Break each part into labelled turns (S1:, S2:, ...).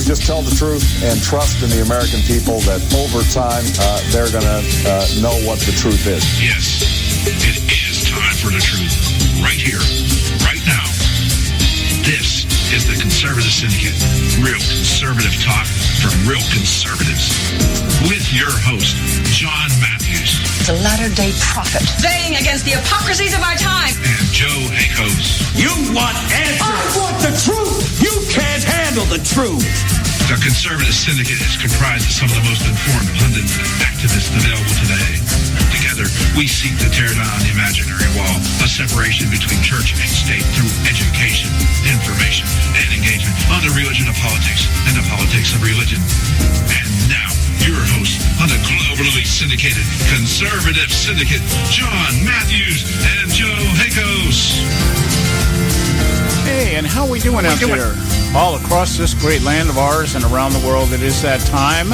S1: just tell the truth and trust in the American people that over time they're going to know what the truth is.
S2: Yes, it is time for the truth. Right here, right now. This is the Conservative Syndicate. Real conservative talk from real conservatives. With your host, John Matthews.
S3: The latter-day prophet. Baying against the hypocrisies of our time.
S2: And Joe Hakos.
S4: You want answers. I want the truth. You can't handle the truth.
S2: The Conservative Syndicate is comprised of some of the most informed pundits and activists available today. Together, we seek to tear down the imaginary wall of separation between church and state through education, information, and engagement on the religion of politics and the politics of religion. And now, your host on the globally syndicated Conservative Syndicate, John Matthews and Joe Hakos.
S5: Hey, and how are we doing out there? All across this great land of ours and around the world, it is that time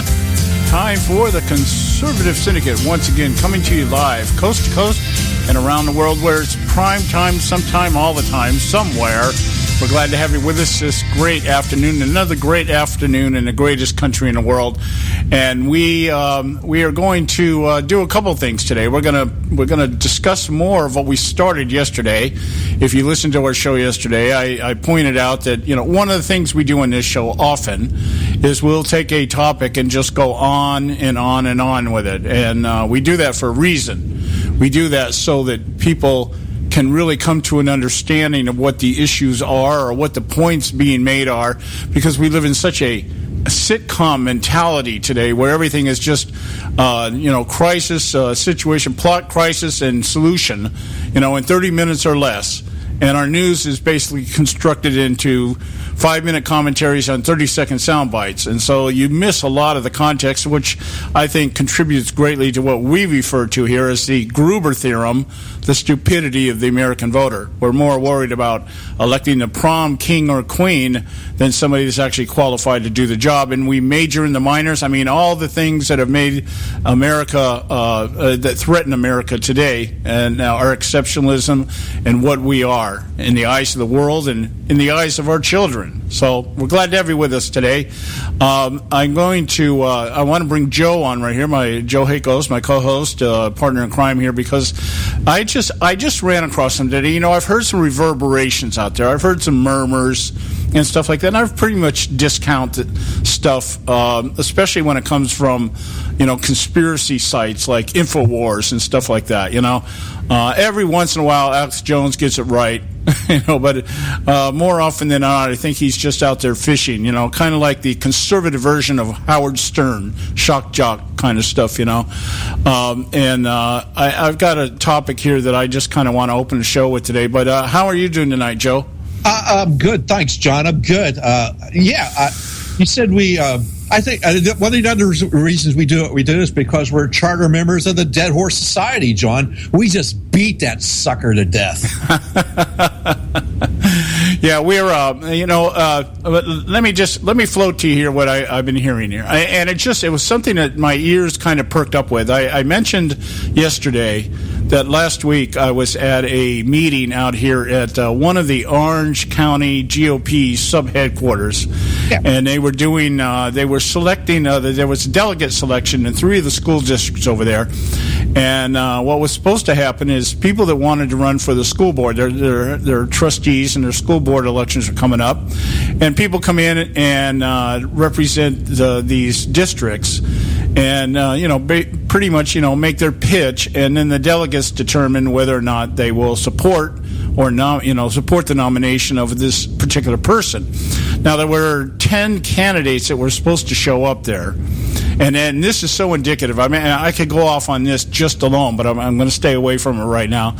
S5: for the Conservative Syndicate, once again coming to you live, coast to coast and around the world, where it's prime time, sometime, all the time, somewhere. We're glad to have you with us this great afternoon, another great afternoon in the greatest country in the world. And we are going to do a couple of things today. We're gonna discuss more of what we started yesterday. If you listened to our show yesterday, I pointed out that one of the things we do in this show often is we'll take a topic and just go on and on and on with it, and we do that for a reason. We do that so that people can really come to an understanding of what the issues are or what the points being made are, because we live in such a sitcom mentality today where everything is just crisis, situation, plot, crisis, and solution in 30 minutes or less. And our news is basically constructed into 5-minute commentaries on 30-second sound bites. And so you miss a lot of the context, which I think contributes greatly to what we refer to here as the Gruber theorem, the stupidity of the American voter. We're more worried about electing the prom king or queen than somebody that's actually qualified to do the job. And we major in the minors. I mean, all the things that have made America, that threaten America today, and our exceptionalism and what we are in the eyes of the world and in the eyes of our children. So we're glad to have you with us today. I want to bring Joe on right here, my Joe Hakos, my co-host, partner in crime here, because I just ran across him today. I've heard some reverberations out there. I've heard some murmurs and stuff like that, and I've pretty much discounted stuff, especially when it comes from, conspiracy sites like InfoWars and stuff like that, Every once in a while, Alex Jones gets it right, but more often than not, I think he's just out there fishing, kind of like the conservative version of Howard Stern, shock jock kind of stuff, I've got a topic here that I just kind of want to open the show with today, but how are you doing tonight, Joe?
S6: I'm good. Thanks, John. I'm good. You said I think one of the other reasons we do what we do is because we're charter members of the Dead Horse Society, John. We just beat that sucker to death.
S5: Yeah, we're, let me float to you here what I've been hearing here. It was something that my ears kind of perked up with. I mentioned yesterday that last week I was at a meeting out here at one of the Orange County GOP sub-headquarters. Yeah. And they were doing, they were selecting, there was delegate selection in 3 of the school districts over there. And what was supposed to happen is people that wanted to run for the school board, their trustees and their school board elections are coming up, and people come in and represent these districts, and pretty much make their pitch, and then the delegates determine whether or not they will support or support the nomination of this particular person. Now, there were 10 candidates that were supposed to show up there. And this is so indicative. I mean, I could go off on this just alone, but I'm going to stay away from it right now.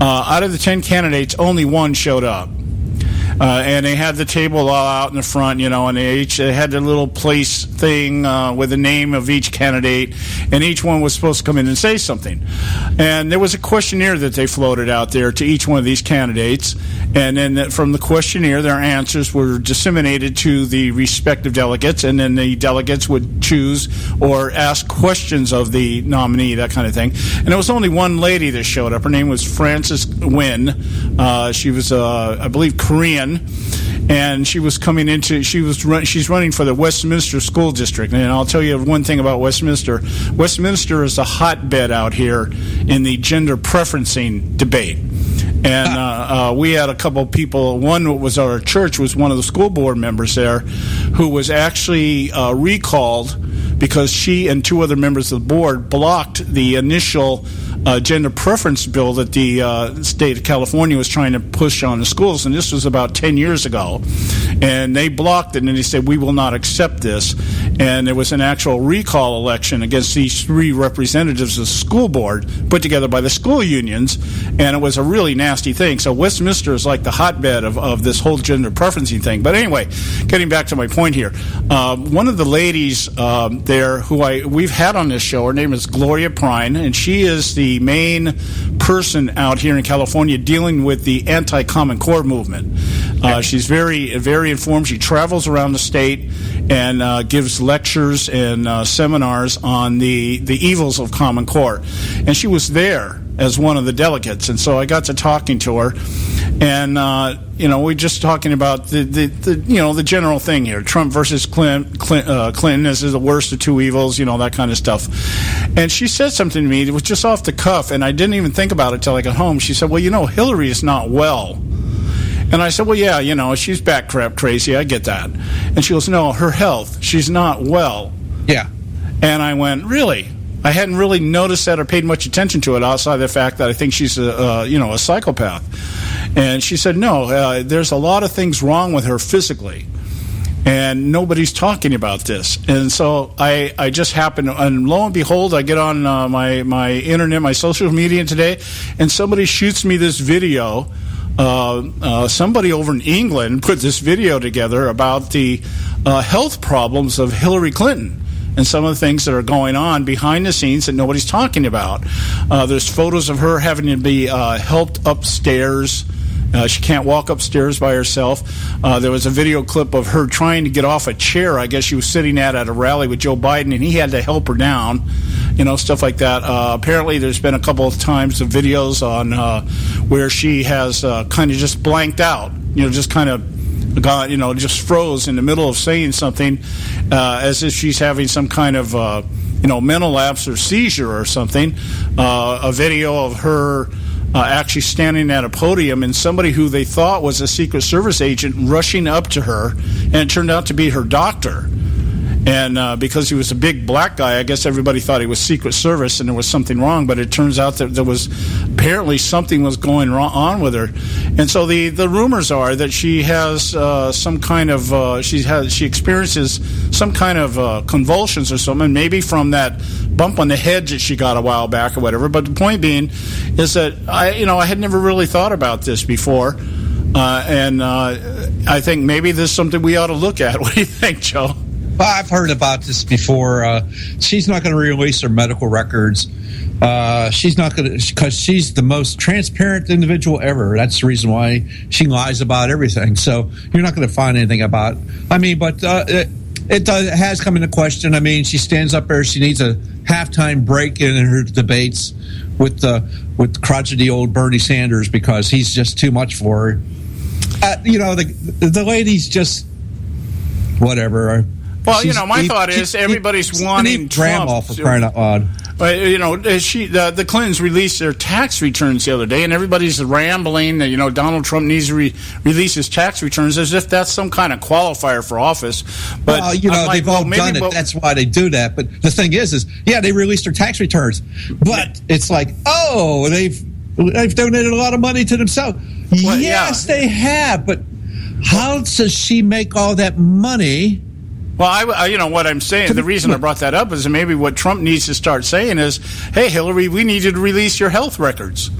S5: Out of the 10 candidates, only one showed up. And they had the table all out in the front, and they had their little place thing with the name of each candidate, and each one was supposed to come in and say something. And there was a questionnaire that they floated out there to each one of these candidates, and then from the questionnaire, their answers were disseminated to the respective delegates, and then the delegates would choose or ask questions of the nominee, that kind of thing. And there was only one lady that showed up. Her name was Frances Nguyen. She was, I believe, Korean. woman, and she's running for the Westminster School District. And I'll tell you one thing about Westminster. Westminster is a hotbed out here in the gender preferencing debate. And we had a couple of people. One was our church, was one of the school board members there, who was actually recalled because she and two other members of the board blocked the initial gender preference bill that the state of California was trying to push on the schools. And this was about 10 years ago. And they blocked it, and they said, we will not accept this. And there was an actual recall election against these three representatives of the school board put together by the school unions, and it was a really nasty thing. So Westminster is like the hotbed of this whole gender preferencing thing. But anyway, getting back to my point here, one of the ladies there who we've had on this show, her name is Gloria Prine, and she is the main person out here in California dealing with the anti-Common Core movement. She's very, very informed. She travels around the state and gives lectures and seminars on the evils of Common Core. And she was there as one of the delegates, and so I got to talking to her, and we're just talking about the general thing here: Trump versus Clinton. This is the worst of two evils, that kind of stuff. And she said something to me that was just off the cuff, and I didn't even think about it till I got home. She said, "Well, Hillary is not well." And I said, well, yeah, she's back crap crazy. I get that. And she goes, no, her health. She's not well.
S6: Yeah.
S5: And I went, really? I hadn't really noticed that or paid much attention to it outside the fact that I think she's a psychopath. And she said, no, there's a lot of things wrong with her physically. And nobody's talking about this. And so I just happened, and lo and behold, I get on my internet, my social media today, and somebody shoots me this video. Somebody over in England put this video together about the health problems of Hillary Clinton and some of the things that are going on behind the scenes that nobody's talking about. There's photos of her having to be helped upstairs. She can't walk upstairs by herself. There was a video clip of her trying to get off a chair. I guess she was sitting at a rally with Joe Biden, and he had to help her down. Stuff like that. Apparently, there's been a couple of times of videos on where she has kind of just blanked out. Just kind of gone, just froze in the middle of saying something, as if she's having some kind of, mental lapse or seizure or something. A video of her actually standing at a podium, and somebody who they thought was a Secret Service agent rushing up to her, and it turned out to be her doctor. And because he was a big black guy, I guess everybody thought he was Secret Service and there was something wrong, but it turns out that there was apparently something was going on with her. And so the rumors are that she has some kind of she experiences some kind of convulsions or something, maybe from that bump on the head that she got a while back or whatever. But the point being is that I had never really thought about this before, and I think maybe there's something we ought to look at. What do you think, Joe?
S6: Well, I've heard about this before. She's not going to release her medical records. She's not going to, because she's the most transparent individual ever. That's the reason why she lies about everything. So you're not going to find anything about. It has come into question. I mean, she stands up there. She needs a halftime break in her debates with crotchety old Bernie Sanders because he's just too much for her. The lady's just whatever.
S5: Well, my thought is everybody's wanting Trump.
S6: Grandma for crying out loud.
S5: But the Clintons released their tax returns the other day, and everybody's rambling that Donald Trump needs to release his tax returns as if that's some kind of qualifier for office. But
S6: they've all done it. That's why they do that. But the thing is they released their tax returns, but it's like, they've donated a lot of money to themselves. Well, yes, they have. But how does she make all that money?
S5: Well, what I'm saying, the reason I brought that up is that maybe what Trump needs to start saying is, hey, Hillary, we need you to release your health records.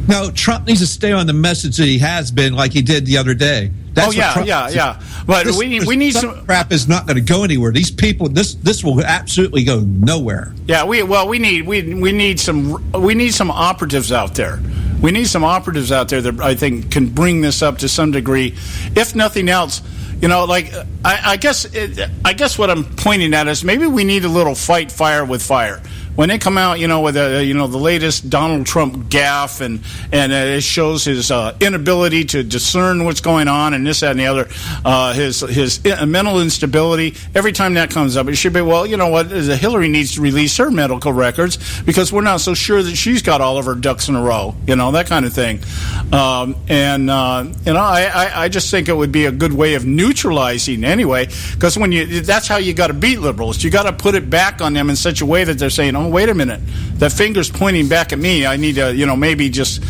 S6: No, Trump needs to stay on the message that he has been like he did the other day. That's
S5: yeah. But we need some
S6: crap is not going to go anywhere. These people, this will absolutely go nowhere.
S5: Yeah, we need some operatives out there. We need some operatives out there that I think can bring this up to some degree, if nothing else. I guess what I'm pointing at is maybe we need a little fight fire with fire. when they come out, with the latest Donald Trump gaffe, and it shows his inability to discern what's going on, and this, that, and the other, his mental instability. Every time that comes up, it should be, well, you know what? Hillary needs to release her medical records because we're not so sure that she's got all of her ducks in a row. That kind of thing. I just think it would be a good way of neutralizing anyway, because that's how you got to beat liberals. You got to put it back on them in such a way that they're saying, oh, wait a minute, that finger's pointing back at me. I need to, maybe just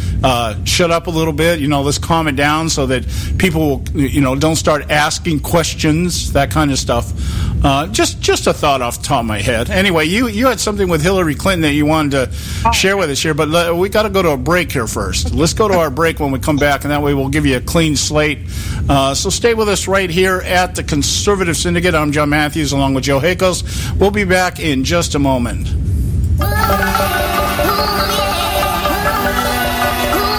S5: shut up a little bit. Let's calm it down so that people, don't start asking questions, that kind of stuff. Just a thought off the top of my head. Anyway, you had something with Hillary Clinton that you wanted to share with us here, but we got to go to a break here first. Let's go to our break when we come back, and that way we'll give you a clean slate. So stay with us right here at the Conservative Syndicate. I'm John Matthews along with Joe Hakos. We'll be back in just a moment.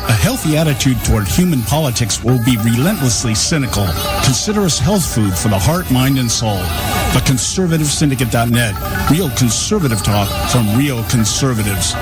S7: A healthy attitude toward human politics will be relentlessly cynical. Consider us health food for the heart, mind, and soul. TheConservativeSyndicate.net. Real conservative talk from real conservatives.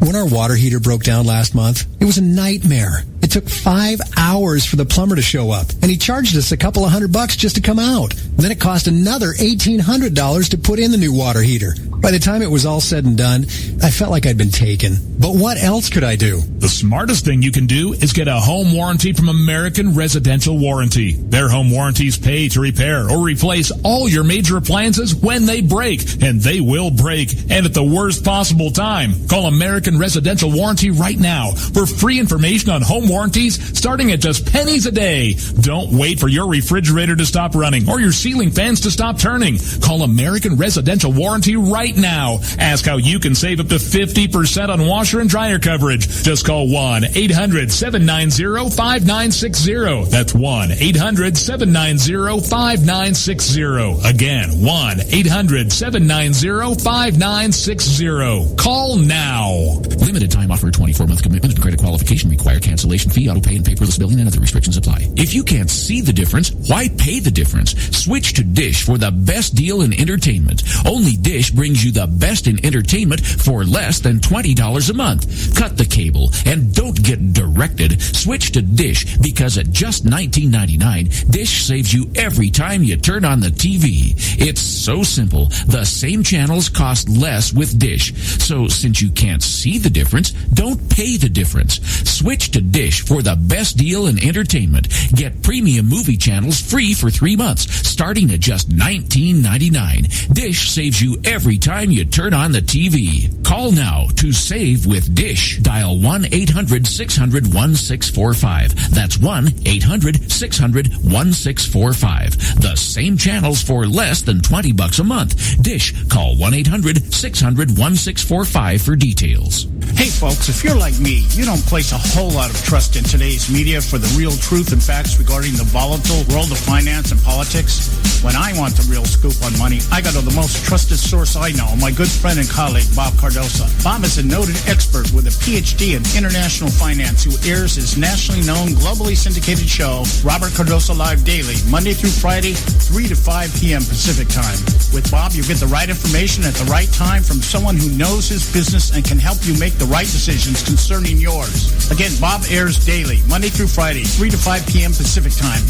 S8: When our water heater broke down last month, it was a nightmare. It took 5 hours for the plumber to show up, and he charged us a couple of $100 just to come out. Then it cost another $1,800 to put in the new water heater. By the time it was all said and done, I felt like I'd been taken. But what else could I do?
S9: The smartest thing you can do is get a home warranty from American Residential Warranty. Their home warranties pay to repair or replace all your major appliances when they break, and they will break, and at the worst possible time. Call American Residential Warranty right now for free information on home warranties starting at just pennies a day. Don't wait for your refrigerator to stop running or your ceiling fans to stop turning. Call American Residential Warranty right now. Ask how you can save up to 50% on washer and dryer coverage. Just call 1-800-790-5960. That's 1-800-790-5960. Again, 1-800-790-5960. Call now.
S10: Limited time offer, 24-month commitment, and credit qualification required. Cancellation fee, auto pay, and paperless billing, and other restrictions apply. If you can't see the difference, why pay the difference? Switch to Dish for the best deal in entertainment. Only Dish brings you the best in entertainment for less than $20 a month. Cut the cable and don't get directed. Switch to Dish because at just $19.99, Dish saves you every time you turn on the TV. It's so simple. The same channels cost less with Dish. So since you can't see the difference, don't pay the difference. Switch to Dish for the best deal in entertainment. Get premium movie channels free for 3 months, starting at just $19.99. Dish saves you every time you turn on the TV. Call now to save with Dish. Dial 1-800-600-1645. That's 1-800-600-1645. The same channels for less than $20 a month. Dish. Call 1-800-600-1645 for details.
S5: Hey folks, if you're like me, you don't place a whole lot of trust in today's media for the real truth and facts regarding the volatile world of finance and politics. When I want the real scoop on money, I go to the most trusted source I know, my good friend and colleague, Bob Cardoso. Bob is a noted expert with a PhD in international finance who airs his nationally known, globally syndicated show, Robert Cardoso Live Daily, Monday through Friday, 3 to 5 p.m. Pacific Time. With Bob, you get the right information at the right time from someone who knows his business and can help you make the right decisions concerning yours. Again, Bob airs daily, Monday through Friday, 3 to 5 p.m. Pacific Time.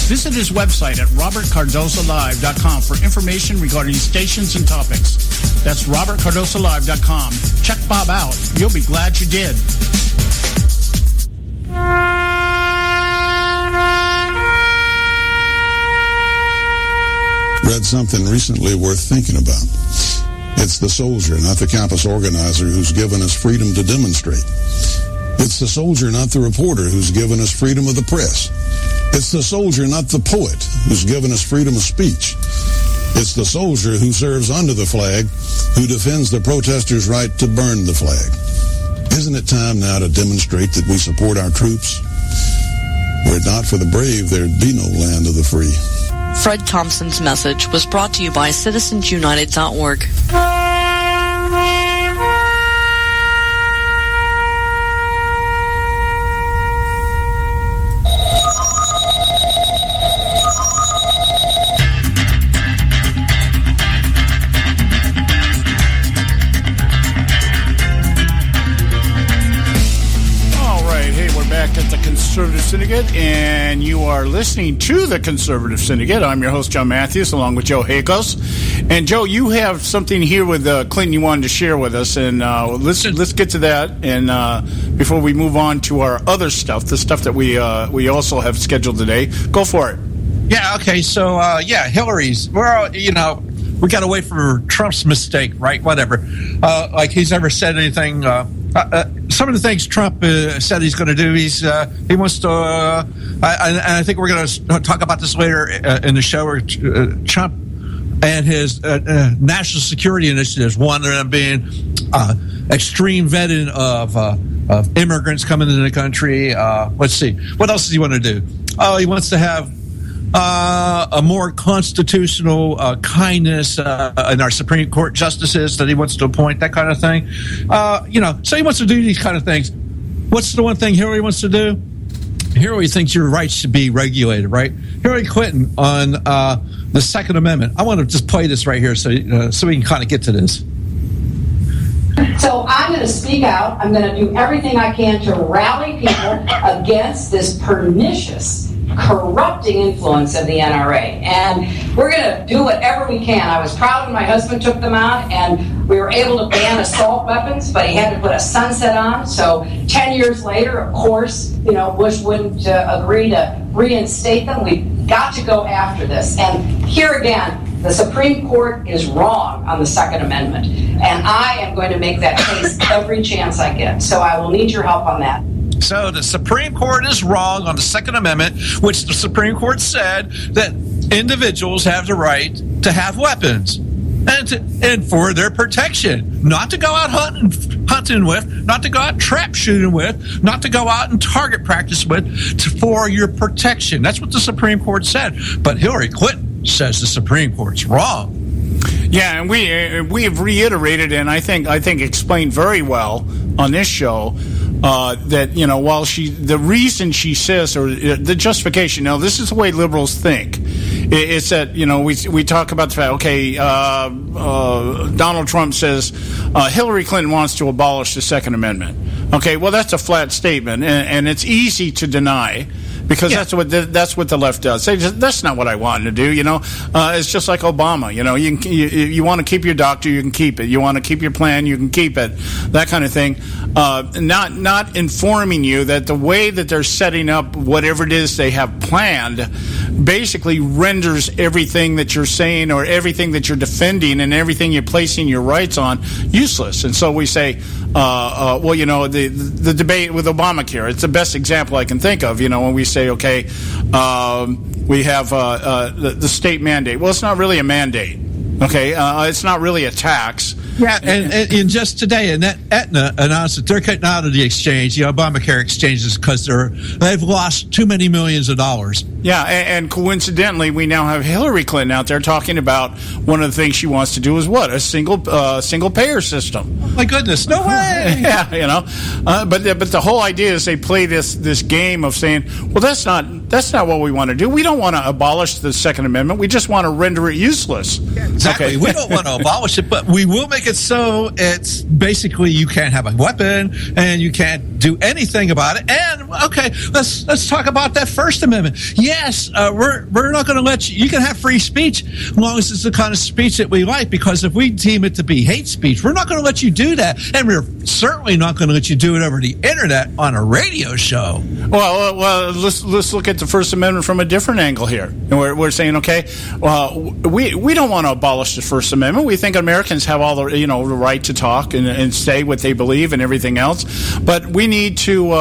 S5: Visit his website at robertcardosolive.com for information regarding stations and topics. That's robertcardosolive.com. Check Bob out. You'll be glad you did.
S11: Read something recently worth thinking about. It's the soldier, not the campus organizer, who's given us freedom to demonstrate. It's the soldier, not the reporter, who's given us freedom of the press. It's the soldier, not the poet, who's given us freedom of speech. It's the soldier who serves under the flag, who defends the protesters' right to burn the flag. Isn't it time now to demonstrate that we support our troops? Were it not for the brave, there'd be no land of the free.
S12: Fred Thompson's message was brought to you by CitizensUnited.org.
S5: Conservative Syndicate, and you are listening to the Conservative Syndicate. I'm your host, John Matthews, along with Joe Hakos. And Joe, you have something here with Clinton you wanted to share with us, and let's get to that. And before we move on to our other stuff, the stuff that we also have scheduled today, go for it.
S6: Yeah. Okay. So Hillary's. We got to wait for Trump's mistake, right? Whatever. Like he's never said anything. Some of the things Trump said he's going to do, he wants to. I think we're going to talk about this later in the show. Where Trump and his national security initiatives, one of them being extreme vetting of immigrants coming into the country. Let's see, what else does he want to do? Oh, he wants to have a more constitutional kindness in our Supreme Court justices that he wants to appoint, that kind of thing. So he wants to do these kind of things. What's the one thing Hillary wants to do? Hillary thinks your rights should be regulated, right? Hillary Clinton on the Second Amendment. I want to just play this right here so we can kind of get to this.
S13: So I'm going to speak out. I'm going to do everything I can to rally people against this pernicious, corrupting influence of the NRA, and we're going to do whatever we can. I was proud when my husband took them out, and we were able to ban assault weapons, but he had to put a sunset on. So 10 years later, of course, Bush wouldn't agree to reinstate them. We've got to go after this. And here again, the Supreme Court is wrong on the Second Amendment, and I am going to make that case every chance I get. So I will need your help on that.
S6: So the Supreme Court is wrong on the Second Amendment, which the Supreme Court said that individuals have the right to have weapons and for their protection, not to go out hunting with, not to go out trap shooting with, not to go out and target practice with, for your protection. That's what the Supreme Court said. But Hillary Clinton says the Supreme Court's wrong.
S5: Yeah, and we have reiterated and I think explained very well on this show that while the reason she says, or the justification, this is the way liberals think. It's that we talk about the fact. Okay, Donald Trump says Hillary Clinton wants to abolish the Second Amendment. Okay, well that's a flat statement, and it's easy to deny. Because that's what the left does. That's not what I wanted to do. It's just like Obama. You want to keep your doctor, you can keep it. You want to keep your plan, you can keep it. That kind of thing. Not informing you that the way that they're setting up whatever it is they have planned basically renders everything that you're saying or everything that you're defending and everything you're placing your rights on useless. And so we say, the debate with Obamacare, it's the best example I can think of. When we say, okay, we have the state mandate. Well, it's not really a mandate. Okay, it's not really a tax.
S6: Yeah, and just today, and that Aetna announced that they're cutting out of the exchange, the Obamacare exchanges, because they've lost too many millions of dollars.
S5: Yeah, and coincidentally, we now have Hillary Clinton out there talking about one of the things she wants to do is what? A single payer system.
S6: Oh my goodness, no way!
S5: Yeah, but the whole idea is they play this game of saying, well, that's not what we want to do. We don't want to abolish the Second Amendment. We just want to render it useless.
S6: Yeah, exactly. Okay. We don't want to abolish it, but we will make it so it's basically you can't have a weapon and you can't do anything about it. And okay, let's talk about that First Amendment. Yes, we're not going to let you. You can have free speech as long as it's the kind of speech that we like. Because if we deem it to be hate speech, we're not going to let you do that, and we're certainly not going to let you do it over the internet on a radio show.
S5: Well, let's look at the First Amendment from a different angle here. And we're saying, okay, we don't want to abolish the First Amendment. We think Americans have all the the right to talk and say what they believe and everything else. But we need to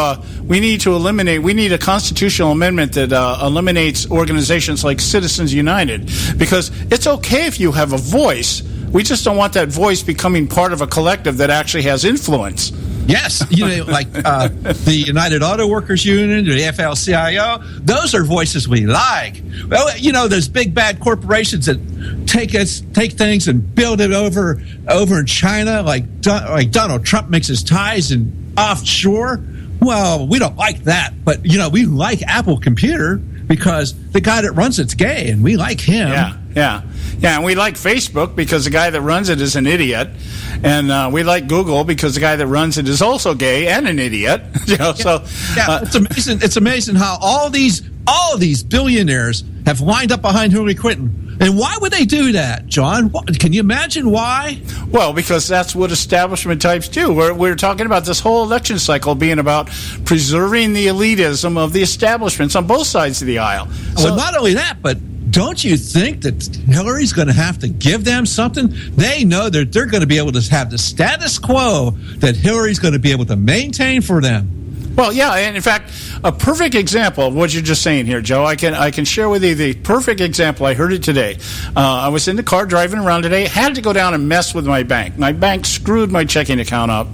S5: eliminate. We need a constitutional amendment that eliminates organizations like Citizens United, because it's okay if you have a voice. We just don't want that voice becoming part of a collective that actually has influence.
S6: Yes, like the United Auto Workers Union, the AFL-CIO, those are voices we like. Well, there's big bad corporations that take things and build it over in China, like Donald Trump makes his ties in offshore. Well, we don't like that, but we like Apple Computer because the guy that runs it's gay, and we like him.
S5: Yeah. Yeah, and we like Facebook because the guy that runs it is an idiot, and we like Google because the guy that runs it is also gay and an idiot. It's
S6: amazing. It's amazing how all these billionaires have lined up behind Hillary Clinton. And why would they do that, John? Can you imagine why?
S5: Well, because that's what establishment types do. We're talking about this whole election cycle being about preserving the elitism of the establishments on both sides of the aisle.
S6: Well, not only that, but don't you think that Hillary's going to have to give them something? They know that they're going to be able to have the status quo that Hillary's going to be able to maintain for them.
S5: Well, yeah, and in fact, a perfect example of what you're just saying here, Joe, I can share with you the perfect example. I heard it today. I was in the car driving around today, had to go down and mess with my bank. My bank screwed my checking account up.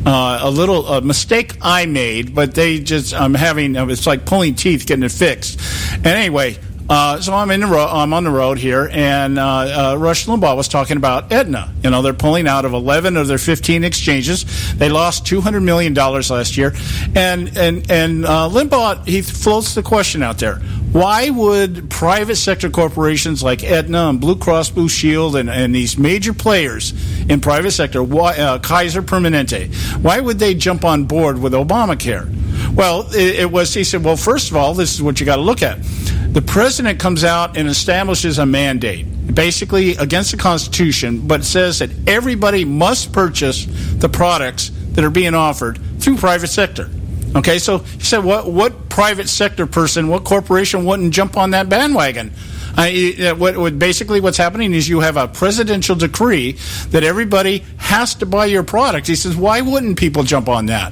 S5: A mistake I made, but it's like pulling teeth getting it fixed. And anyway, so I'm on the road here, and Rush Limbaugh was talking about Aetna. They're pulling out of 11 of their 15 exchanges. They lost $200 million last year, and Limbaugh, he floats the question out there: why would private sector corporations like Aetna and Blue Cross Blue Shield and these major players in private sector, Kaiser Permanente, why would they jump on board with Obamacare? Well, he said, well, first of all, this is what you got to look at. The president comes out and establishes a mandate, basically against the Constitution, but says that everybody must purchase the products that are being offered through private sector. Okay, so he said, what private sector person, what corporation wouldn't jump on that bandwagon? Basically what's happening is you have a presidential decree that everybody has to buy your product. He says, why wouldn't people jump on that?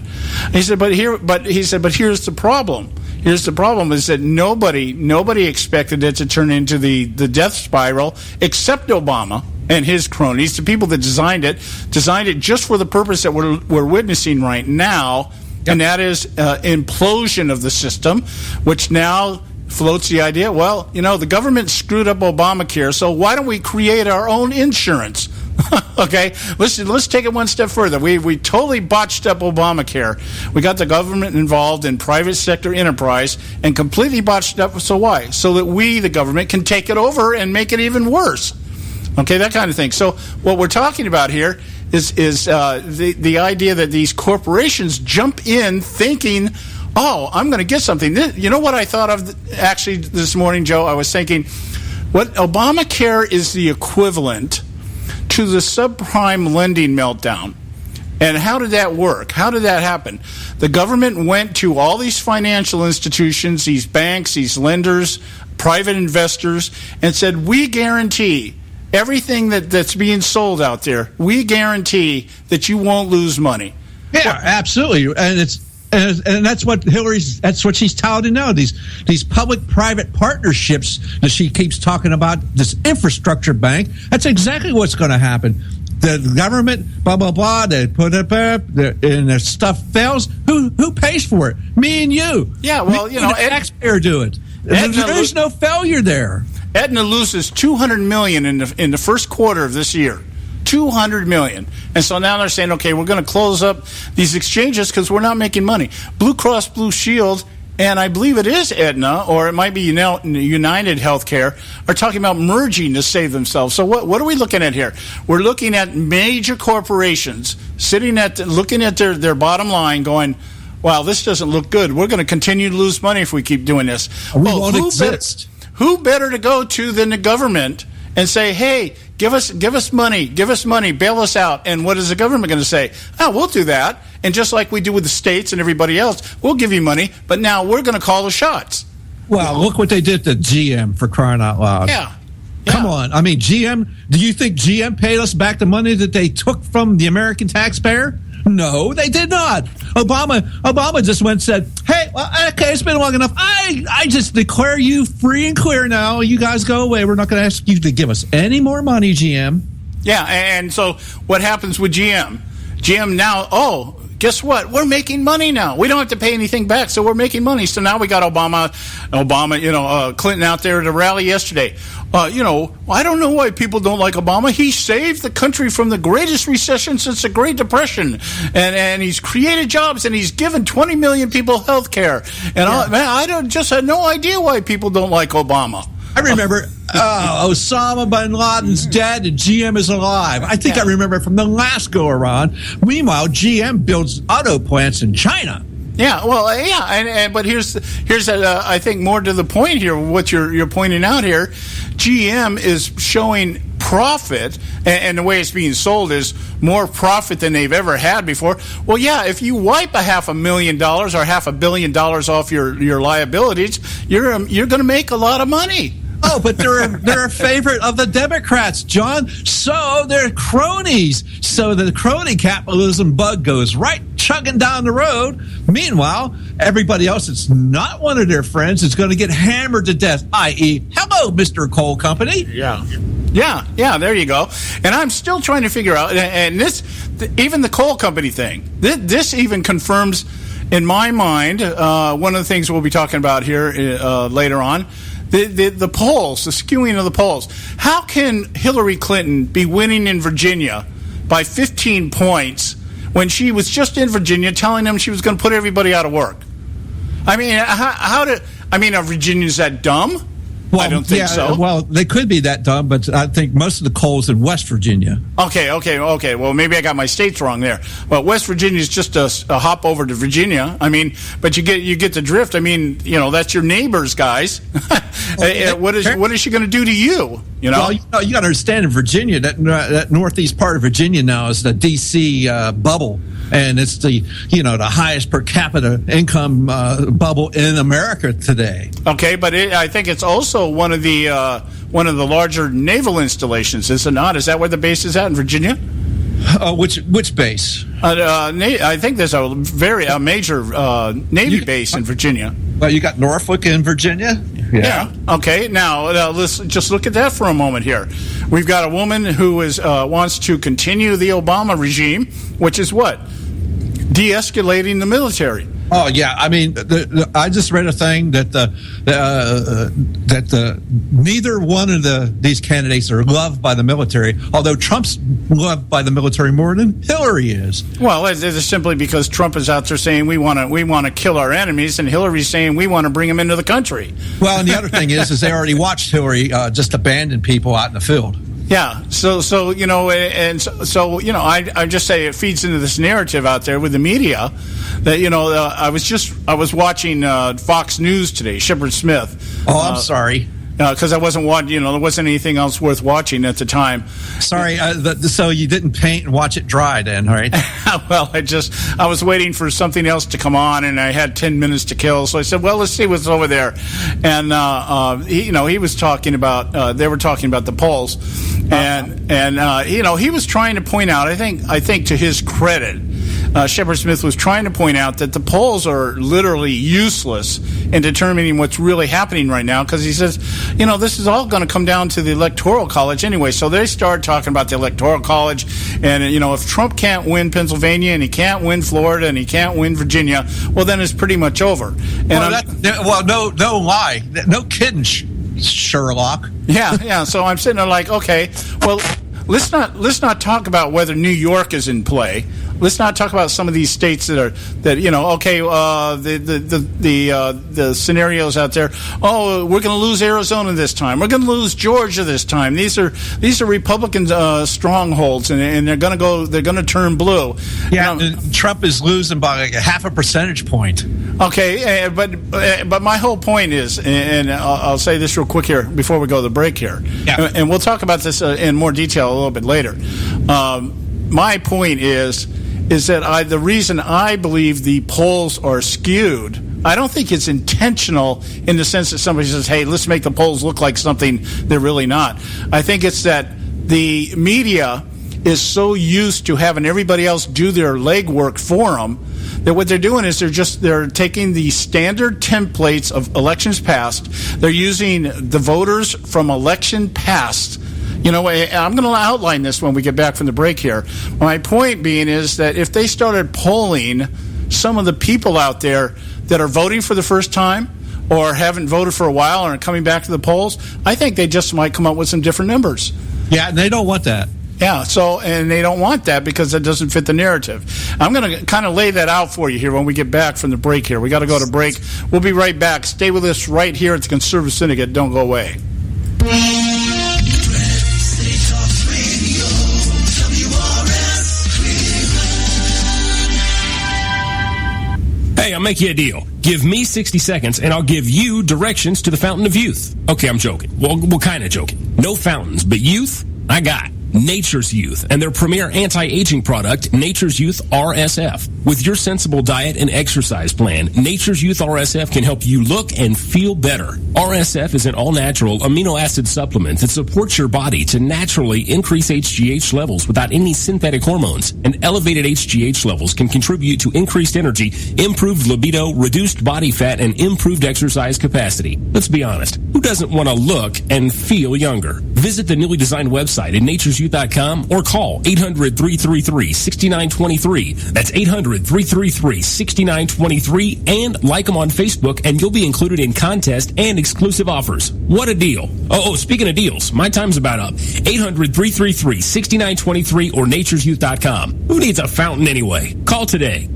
S5: He said, but here's the problem. Here's the problem is that nobody expected it to turn into the death spiral except Obama and his cronies, the people that designed it just for the purpose that we're witnessing right now, and that is implosion of the system, which now floats the idea, well, the government screwed up Obamacare, so why don't we create our own insurance? Okay, let's take it one step further. We totally botched up Obamacare. We got the government involved in private sector enterprise and completely botched it up. So why? So that we, the government, can take it over and make it even worse. Okay, that kind of thing. So what we're talking about here is the idea that these corporations jump in thinking, oh, I'm going to get something. You know what I thought of actually this morning, Joe? I was thinking, what Obamacare is the equivalent to the subprime lending meltdown. And how did that work? How did that happen? The government went to all these financial institutions, these banks, these lenders, private investors, and said, we guarantee everything that's being sold out there, we guarantee that you won't lose money.
S6: Yeah, absolutely. And that's what that's what she's touting now. These public-private partnerships that she keeps talking about, this infrastructure bank. That's exactly what's going to happen. The government, blah blah blah. They put it up, and their stuff fails. Who pays for it? Me and you.
S5: Yeah, well,
S6: the taxpayer do it. There's no failure there.
S5: Aetna loses $200 million in the first quarter of this year. $200 million. And so now they're saying, okay, we're going to close up these exchanges because we're not making money. Blue Cross Blue Shield, and I believe it is Aetna, or it might be United Healthcare, are talking about merging to save themselves. So what are we looking at here? We're looking at major corporations looking at their bottom line going, wow, this doesn't look good. We're going to continue to lose money if we keep doing this.
S6: We won't exist.
S5: Who better to go to than the government and say, hey, give us money, bail us out. And what is the government going to say? Oh, we'll do that. And just like we do with the states and everybody else, we'll give you money, but now we're going to call the shots.
S6: Well, look what they did to GM, for crying out loud.
S5: Yeah.
S6: Come on. I mean, GM, do you think GM paid us back the money that they took from the American taxpayer? No, they did not. Obama just went and said, hey, well, okay, it's been long enough. I just declare you free and clear now. You guys go away. We're not going to ask you to give us any more money, GM.
S5: Yeah, and so what happens with GM? GM now, guess what? We're making money now. We don't have to pay anything back, so we're making money. So now we got Clinton out there at a rally yesterday. I don't know why people don't like Obama. He saved the country from the greatest recession since the Great Depression, and he's created jobs, and he's given 20 million people health care. And I just had no idea why people don't like Obama.
S6: I remember Osama bin Laden's dead and GM is alive. I think I remember from the last go-around. Meanwhile, GM builds auto plants in China.
S5: Yeah, well, but here's I think more to the point here. What you're pointing out here, GM is showing profit, and the way it's being sold is more profit than they've ever had before. Well, yeah, if you wipe $500,000 or $500 million off your liabilities, you're going to make a lot of money.
S6: Oh, but they're a favorite of the Democrats, John. So they're cronies. So the crony capitalism bug goes right chugging down the road. Meanwhile, everybody else that's not one of their friends is going to get hammered to death, i.e., hello, Mr. Coal Company.
S5: Yeah, there you go. And I'm still trying to figure out, and even the coal company thing, this even confirms in my mind one of the things we'll be talking about here later on. The polls, the skewing of the polls. How can Hillary Clinton be winning in Virginia by 15 points when she was just in Virginia telling them she was going to put everybody out of work? I mean, are Virginians that dumb? Well, I don't think so.
S6: Well, they could be that dumb, but I think most of the coal's in West Virginia.
S5: Okay. Well, maybe I got my states wrong there. Well, West Virginia is just a hop over to Virginia. I mean, but you get the drift. I mean, that's your neighbors, guys. What is she going to do to you?
S6: Well, you got to understand in Virginia that northeast part of Virginia now is the D.C. bubble. And it's the highest per capita income bubble in America today.
S5: Okay, but I think it's also one of the larger naval installations, is it not? Is that where the base is at in Virginia?
S6: Which base?
S5: I think there's a major Navy base in Virginia.
S6: Well, you got Norfolk in Virginia.
S5: Yeah. Okay. Now let's just look at that for a moment here. We've got a woman who wants to continue the Obama regime, which is what? De-escalating the military.
S6: Oh yeah, I mean, I just read a thing that neither one of these candidates are loved by the military. Although Trump's loved by the military more than Hillary is.
S5: Well, it's simply because Trump is out there saying we want to kill our enemies, and Hillary's saying we want to bring them into the country.
S6: Well, and the other thing is they already watched Hillary just abandon people out in the field.
S5: Yeah, so I just say it feeds into this narrative out there with the media that I was watching Fox News today, Shepard Smith.
S6: Oh, I'm sorry.
S5: Because I wasn't watching, there wasn't anything else worth watching at the time.
S6: Sorry, so you didn't paint and watch it dry then, right?
S5: Well, I was waiting for something else to come on, and I had 10 minutes to kill, so I said, well, let's see what's over there. And he was talking about, they were talking about the polls, and he was trying to point out, I think to his credit, Shepard Smith was trying to point out that the polls are literally useless in determining what's really happening right now, because he says, this is all going to come down to the Electoral College anyway. So they start talking about the Electoral College, and if Trump can't win Pennsylvania and he can't win Florida and he can't win Virginia, well, then it's pretty much over. And
S6: no lie, no kidding, Sherlock.
S5: Yeah. So I'm sitting there like, okay, well, let's not talk about whether New York is in play. Let's not talk about some of these states the scenarios out there. Oh, we're going to lose Arizona this time. We're going to lose Georgia this time. These are Republican strongholds, and they're going to turn blue.
S6: Yeah, Trump is losing by like a half a percentage point.
S5: Okay, but my whole point is, and I'll say this real quick here before we go to the break here, and we'll talk about this in more detail a little bit later. My point is that the reason I believe the polls are skewed, I don't think it's intentional in the sense that somebody says, hey, let's make the polls look like something they're really not. I think it's that the media is so used to having everybody else do their legwork for them that what they're doing is they're taking the standard templates of elections past. They're using the voters from election past. I'm going to outline this when we get back from the break here. My point being is that if they started polling some of the people out there that are voting for the first time or haven't voted for a while and are coming back to the polls, I think they just might come up with some different numbers.
S6: Yeah, and they don't want that.
S5: Yeah, and they don't want that because it doesn't fit the narrative. I'm going to kind of lay that out for you here when we get back from the break here. We got to go to break. We'll be right back. Stay with us right here at the Conservative Syndicate. Don't go away.
S14: I'll make you a deal. Give me 60 seconds, and I'll give you directions to the Fountain of Youth. Okay, I'm joking. Well, kind of joking. No fountains, but youth, I got Nature's Youth and their premier anti-aging product, Nature's Youth RSF. With your sensible diet and exercise plan, Nature's Youth RSF can help you look and feel better. RSF is an all-natural amino acid supplement that supports your body to naturally increase HGH levels without any synthetic hormones. And elevated HGH levels can contribute to increased energy, improved libido, reduced body fat, and improved exercise capacity. Let's be honest, who doesn't want to look and feel younger? Visit the newly designed website at nature'syouth.com or call 800-333-6923. That's 800-333-6923, and like them on Facebook, and you'll be included in contest and exclusive offers. What a deal. Oh, speaking of deals, my time's about up. 800-333-6923 or nature'syouth.com. Who needs a fountain anyway? Call today.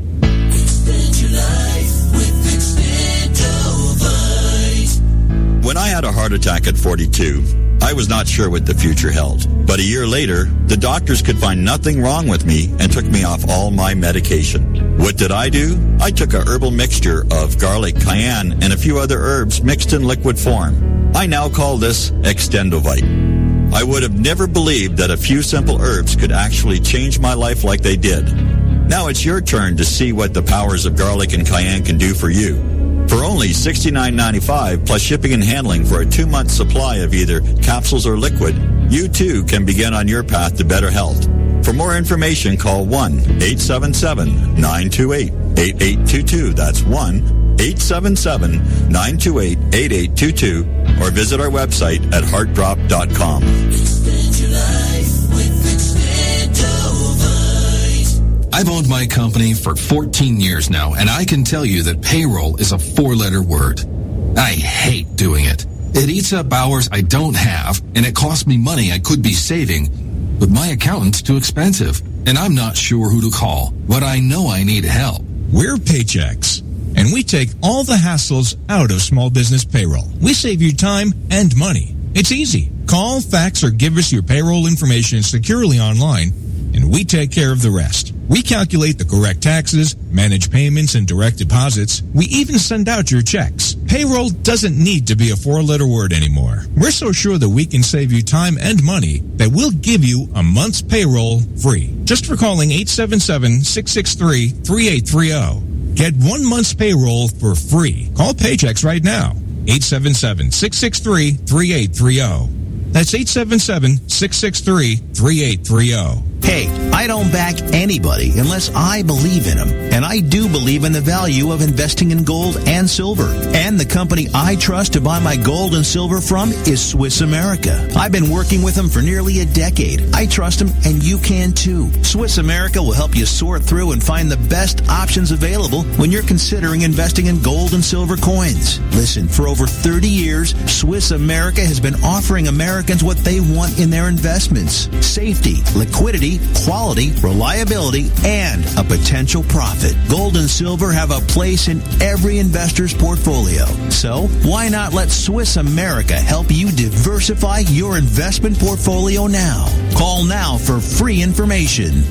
S15: When I had a heart attack at 42, I was not sure what the future held. But a year later, the doctors could find nothing wrong with me and took me off all my medication. What did I do? I took a herbal mixture of garlic, cayenne, and a few other herbs mixed in liquid form. I now call this Extendovite. I would have never believed that a few simple herbs could actually change my life like they did. Now it's your turn to see what the powers of garlic and cayenne can do for you. For only $69.95 plus shipping and handling for a 2-month supply of either capsules or liquid, you too can begin on your path to better health. For more information, call 1-877-928-8822. That's 1-877-928-8822. Or visit our website at heartdrop.com.
S16: I've owned my company for 14 years now, and I can tell you that payroll is a 4-letter word. I hate doing it. It eats up hours I don't have, and it costs me money I could be saving. But my accountant's too expensive, and I'm not sure who to call, but I know I need help.
S17: We're Paychex, and we take all the hassles out of small business payroll. We save you time and money. It's easy. Call, fax, or give us your payroll information securely online, and we take care of the rest. We calculate the correct taxes, manage payments and direct deposits. We even send out your checks. Payroll doesn't need to be a 4-letter word anymore. We're so sure that we can save you time and money that we'll give you a month's payroll free. Just for calling 877-663-3830. Get 1 month's payroll for free. Call Paychex right now. 877-663-3830. That's 877-663-3830.
S18: Hey, I don't back anybody unless I believe in them. And I do believe in the value of investing in gold and silver. And the company I trust to buy my gold and silver from is Swiss America. I've been working with them for nearly a decade. I trust them, and you can too. Swiss America will help you sort through and find the best options available when you're considering investing in gold and silver coins. Listen, for over 30 years, Swiss America has been offering Americans what they want in their investments: safety, liquidity, quality, reliability, and a potential profit. Gold and silver have a place in every investor's portfolio. So why not let Swiss America help you diversify your investment portfolio now? Call now for free information.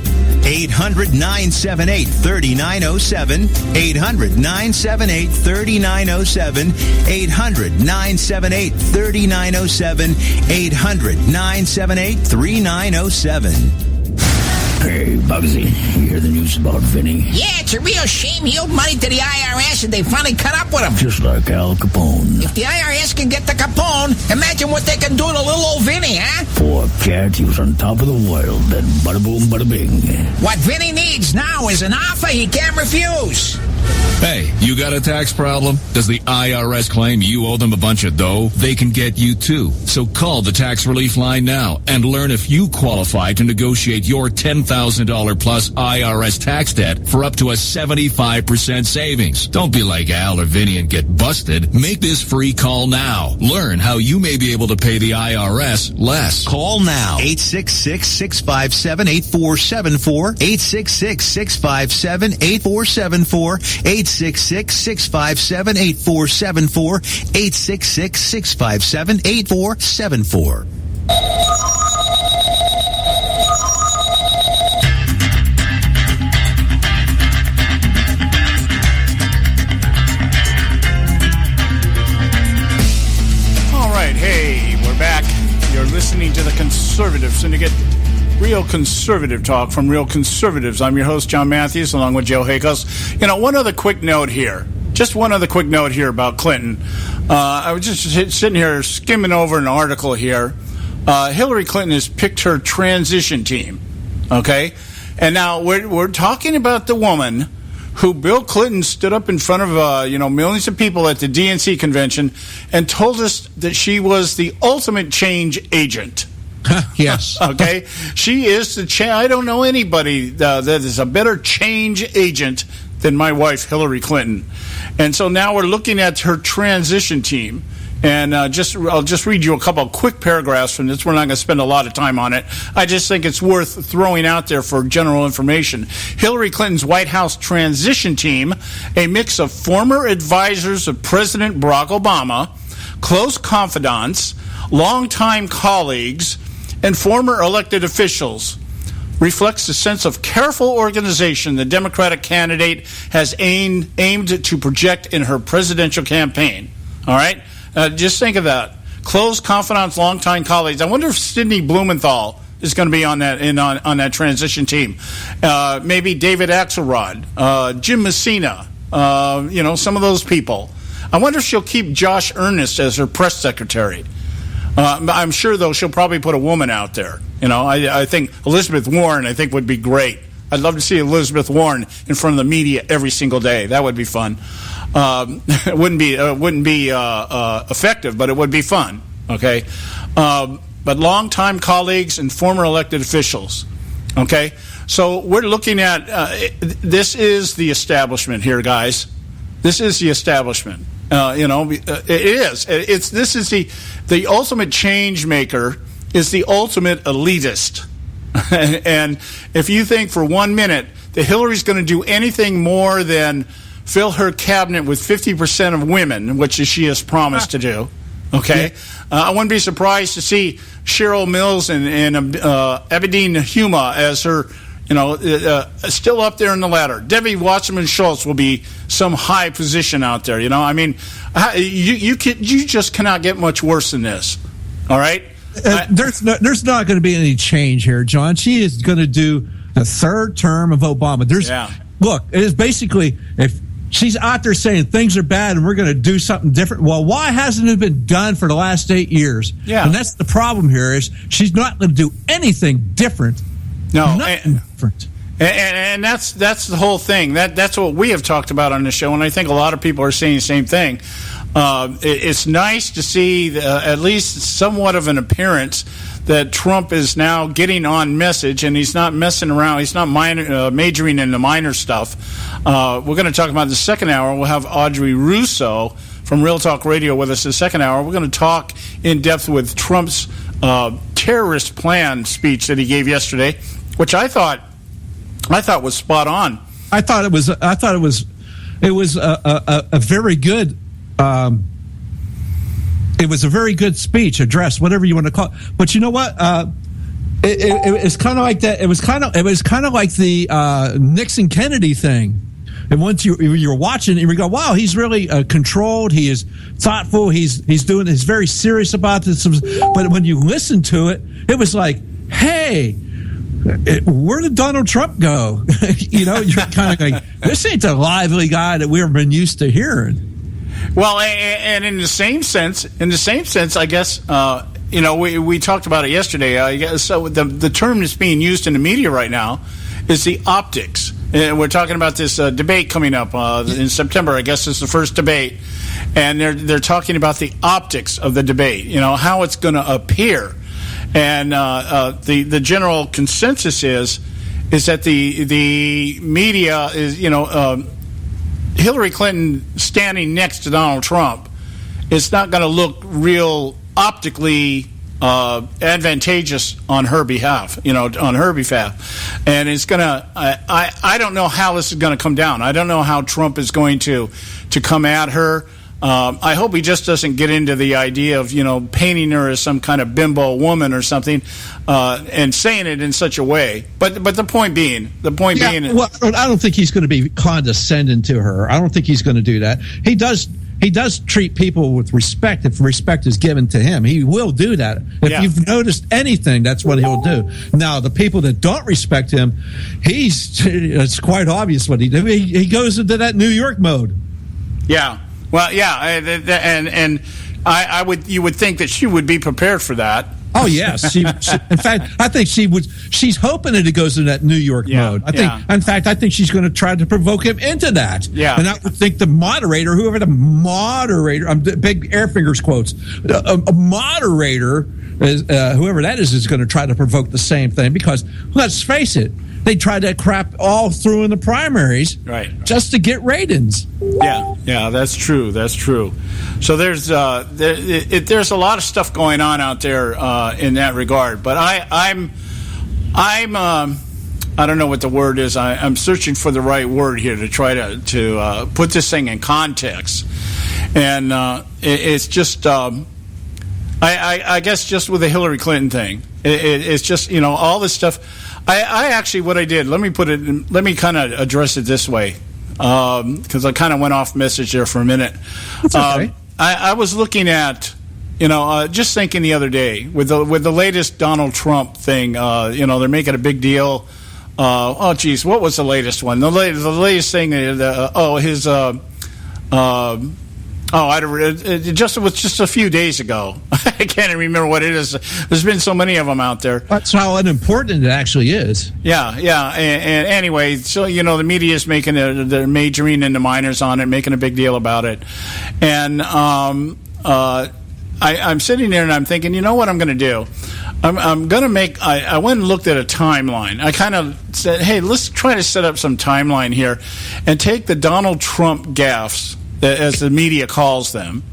S18: 800-978-3907. 800-978-3907. 800-978-3907. 800-978-3907.
S19: Hey, Bugsy, you hear the news about Vinny?
S20: Yeah, it's a real shame he owed money to the IRS and they finally cut up with him.
S19: Just like Al Capone.
S20: If the IRS can get to Capone, imagine what they can do to little old Vinny, huh?
S19: Poor cat, he was on top of the world, then bada boom, bada bing.
S20: What Vinny needs now is an offer he can't refuse.
S10: Hey, you got a tax problem? Does the IRS claim you owe them a bunch of dough? They can get you too. So call the tax relief line now and learn if you qualify to negotiate your $10,000 plus IRS tax debt for up to a 75% savings. Don't be like Al or Vinny and get busted. Make this free call now. Learn how you may be able to pay the IRS less.
S18: Call now. 866-657-8474. 866-657-8474. 866-657-8474. 866-657-8474.
S5: listening to the Conservative Syndicate, real conservative talk from real conservatives. I'm your host, John Matthews, along with Joe Hakos. One other quick note here. Just one other quick note here about Clinton. I was just sitting here skimming over an article here. Hillary Clinton has picked her transition team. Okay? And now we're talking about the woman who Bill Clinton stood up in front of millions of people at the DNC convention and told us that she was the ultimate change agent.
S6: Yes.
S5: Okay? She is the I don't know anybody that is a better change agent than my wife, Hillary Clinton. And so now we're looking at her transition team. And I'll just read you a couple of quick paragraphs from this. We're not going to spend a lot of time on it. I just think it's worth throwing out there for general information. Hillary Clinton's White House transition team, a mix of former advisors of President Barack Obama, close confidants, longtime colleagues, and former elected officials, reflects the sense of careful organization the Democratic candidate has aimed to project in her presidential campaign. All right? Just think of that. Close confidants, longtime colleagues. I wonder if Sidney Blumenthal is going to be on that that transition team. Maybe David Axelrod, Jim Messina, some of those people. I wonder if she'll keep Josh Earnest as her press secretary. I'm sure, though, she'll probably put a woman out there. I think Elizabeth Warren, would be great. I'd love to see Elizabeth Warren in front of the media every single day. That would be fun. It wouldn't be effective, but it would be fun. Okay, but longtime colleagues and former elected officials. Okay, so we're looking at this is the establishment here, guys. This is the establishment. It is. This is the ultimate change maker. Is the ultimate elitist. And if you think for 1 minute that Hillary's going to do anything more than fill her cabinet with 50% of women, which she has promised to do, okay? I wouldn't be surprised to see Cheryl Mills and Abedin Huma as her, still up there in the ladder. Debbie Wasserman Schultz will be some high position out there. You just cannot get much worse than this. All right.
S6: There's not going to be any change here, John. She is going to do the third term of Obama. Look, it is basically, if she's out there saying things are bad and we're going to do something different, well, why hasn't it been done for the last 8 years? Yeah. And that's the problem here, is she's not going to do anything different.
S5: No,
S6: nothing different.
S5: And that's the whole thing. That's what we have talked about on the show, and I think a lot of people are saying the same thing. It's nice to see at least somewhat of an appearance that Trump is now getting on message, and he's not messing around. He's not majoring in the minor stuff. We're going to talk about the second hour. We'll have Audrey Russo from Real Talk Radio with us the second hour. We're going to talk in depth with Trump's terrorist plan speech that he gave yesterday, which I thought was spot on.
S6: I thought it was a very good. It was a very good speech, address, whatever you want to call it. But you know what? It was kind of like that. It was kind of like the Nixon Kennedy thing. And once you're watching, you go, "Wow, he's really controlled. He is thoughtful. He's very serious about this." But when you listen to it, it was like, "Hey, where did Donald Trump go?" You're kind of like, "This ain't the lively guy that we've been used to hearing."
S5: Well, and in the same sense, I guess, we talked about it yesterday. I guess so. The term that's being used in the media right now is the optics. And we're talking about this debate coming up in September. I guess it's the first debate, and they're talking about the optics of the debate. How it's going to appear, and the general consensus is that the media is Hillary Clinton standing next to Donald Trump, it's not going to look real optically advantageous on her behalf, and it's going to. I don't know how this is going to come down. I don't know how Trump is going to come at her. I hope he just doesn't get into the idea of painting her as some kind of bimbo woman or something, and saying it in such a way. But the point being, well,
S6: I don't think he's going to be condescending to her. I don't think he's going to do that. He does he does treat people with respect if respect is given to him. He will do that. If you've noticed anything, that's what he'll do. Now, the people that don't respect him, it's quite obvious what he does. He goes into that New York mode.
S5: Yeah. Well, yeah, and you would think that she would be prepared for that.
S6: Oh yes, she, in fact, I think she would. She's hoping that it goes in that New York mode. In fact, I think she's going to try to provoke him into that.
S5: Yeah,
S6: and I would think the moderator, whoever the moderator, I'm big air fingers quotes, a moderator, whoever that is going to try to provoke the same thing. Because let's face it, they tried that crap all through in the primaries,
S5: right,
S6: just to get ratings.
S5: Yeah, that's true. That's true. So there's a lot of stuff going on out there in that regard. But I'm I don't know what the word is. I'm searching for the right word here to try to put this thing in context. And it's just I guess just with the Hillary Clinton thing, it's just all this stuff. I actually, what I did, let me kind of address it this way, because I kind of went off message there for a minute.
S6: That's okay.
S5: I was looking at, just thinking the other day with the latest Donald Trump thing. They're making a big deal. What was the latest one? The latest thing. It was just a few days ago. I can't even remember what it is. There's been so many of them out there.
S6: That's how unimportant it actually is.
S5: Yeah. And anyway, so the media is making they're majoring into minors on it, making a big deal about it. And I'm sitting there and I'm thinking, you know what I'm going to do? I'm going to make. I went and looked at a timeline. I kind of said, hey, let's try to set up some timeline here, and take the Donald Trump gaffes, as the media calls them.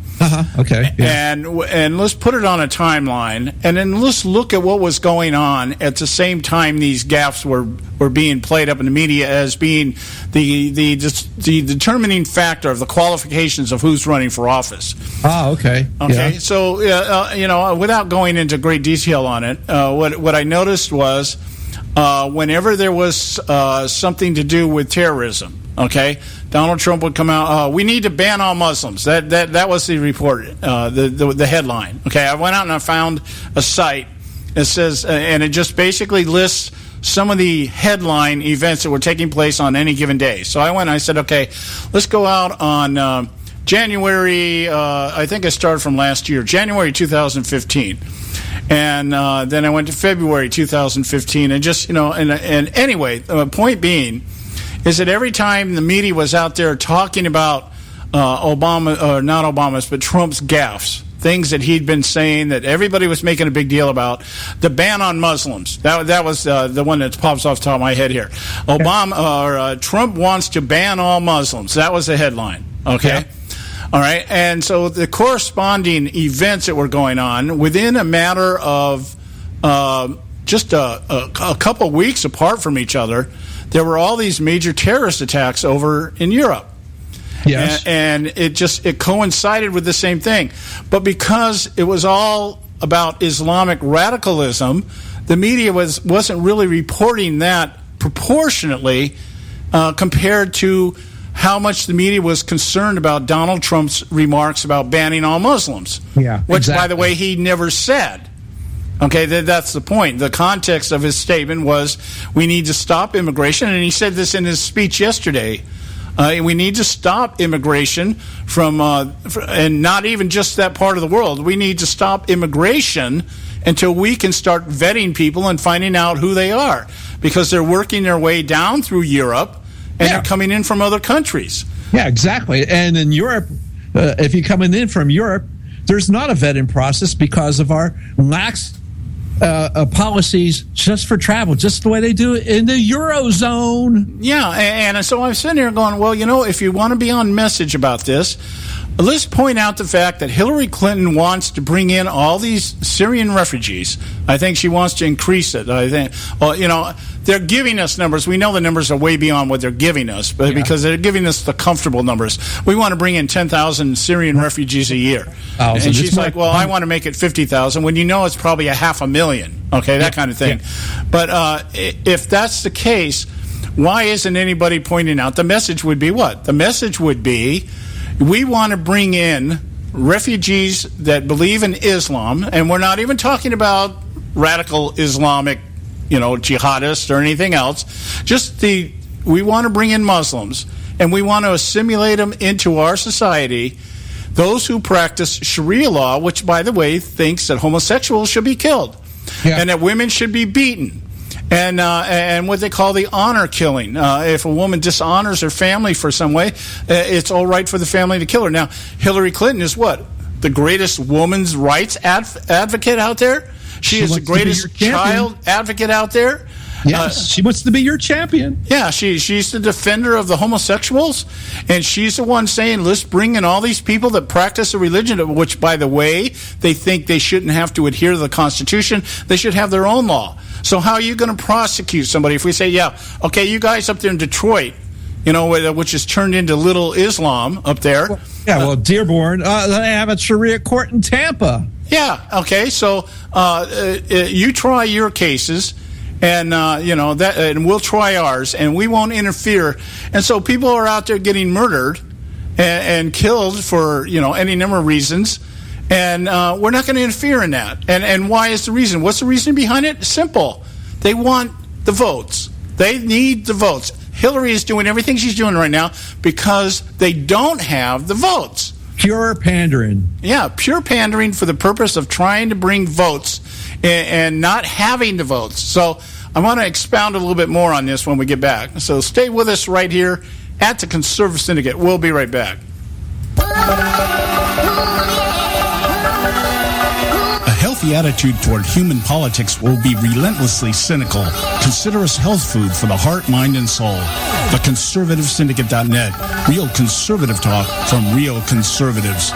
S6: Okay. Yeah.
S5: And let's put it on a timeline, and then let's look at what was going on at the same time these gaffes were being played up in the media as being the determining factor of the qualifications of who's running for office.
S6: Okay.
S5: Okay.
S6: Yeah.
S5: So without going into great detail on it, what I noticed was whenever there was something to do with terrorism. Okay, Donald Trump would come out. We need to ban all Muslims. That was the report, the headline. Okay, I went out and I found a site that says, and it just basically lists some of the headline events that were taking place on any given day. So I went and I said, okay, let's go out on January. I think I started from last year, January 2015. And then I went to February 2015, and just and anyway, the point being is that every time the media was out there talking about Obama, or not Obama's, but Trump's gaffes, things that he'd been saying that everybody was making a big deal about, the ban on Muslims. That was the one that pops off the top of my head here. Trump wants to ban all Muslims. That was the headline. Okay. Yeah. All right. And so the corresponding events that were going on within a matter of just a couple weeks apart from each other, there were all these major terrorist attacks over in Europe.
S6: Yes.
S5: And it coincided with the same thing. But because it was all about Islamic radicalism, the media wasn't really reporting that proportionately compared to how much the media was concerned about Donald Trump's remarks about banning all Muslims.
S6: Yeah,
S5: which,
S6: exactly.
S5: By the way, he never said. Okay, that's the point. The context of his statement was, we need to stop immigration, and he said this in his speech yesterday. We need to stop immigration from, and not even just that part of the world. We need to stop immigration until we can start vetting people and finding out who they are, because they're working their way down through Europe, and they're coming in from other countries.
S6: Yeah, exactly. And in Europe, if you're coming in from Europe, there's not a vetting process because of our lax policies just for travel, just the way they do it in the Eurozone.
S5: Yeah, and so I'm sitting here going, well, if you want to be on message about this, let's point out the fact that Hillary Clinton wants to bring in all these Syrian refugees. I think she wants to increase it. I think, they're giving us numbers. We know the numbers are way beyond what they're giving us, but because they're giving us the comfortable numbers. We want to bring in 10,000 Syrian refugees a year. And she's like, well, I want to make it 50,000, when it's probably 500,000. Okay, that kind of thing. Yeah. But if that's the case, why isn't anybody pointing out? The message would be what? The message would be, We want to bring in refugees that believe in Islam, and we're not even talking about radical Islamic, jihadists or anything else. We want to bring in Muslims, and we want to assimilate them into our society. Those who practice Sharia law, which, by the way, thinks that homosexuals should be killed, and that women should be beaten. And what they call the honor killing. If a woman dishonors her family for some way, it's all right for the family to kill her. Now, Hillary Clinton is what? The greatest woman's rights advocate out there? She is the greatest child advocate out there?
S6: Yes, she wants to be your champion.
S5: Yeah, she's the defender of the homosexuals, and she's the one saying, let's bring in all these people that practice a religion, which, by the way, they think they shouldn't have to adhere to the Constitution. They should have their own law. So how are you going to prosecute somebody if we say, you guys up there in Detroit, which is turned into Little Islam up there.
S6: Dearborn, they have a Sharia court in Tampa.
S5: Yeah, okay, so you try your cases. And and we'll try ours, and we won't interfere. And so people are out there getting murdered and killed for any number of reasons, and we're not going to interfere in that. And why is the reason? What's the reason behind it? Simple. They want the votes. They need the votes. Hillary is doing everything she's doing right now because they don't have the votes.
S6: Pure pandering.
S5: Yeah, pure pandering for the purpose of trying to bring votes and not having the votes. So I want to expound a little bit more on this when we get back. So stay with us right here at the Conservative Syndicate. We'll be right back.
S7: A healthy attitude toward human politics will be relentlessly cynical. Consider us health food for the heart, mind, and soul. The ConservativeSyndicate.net. Real conservative talk from real conservatives.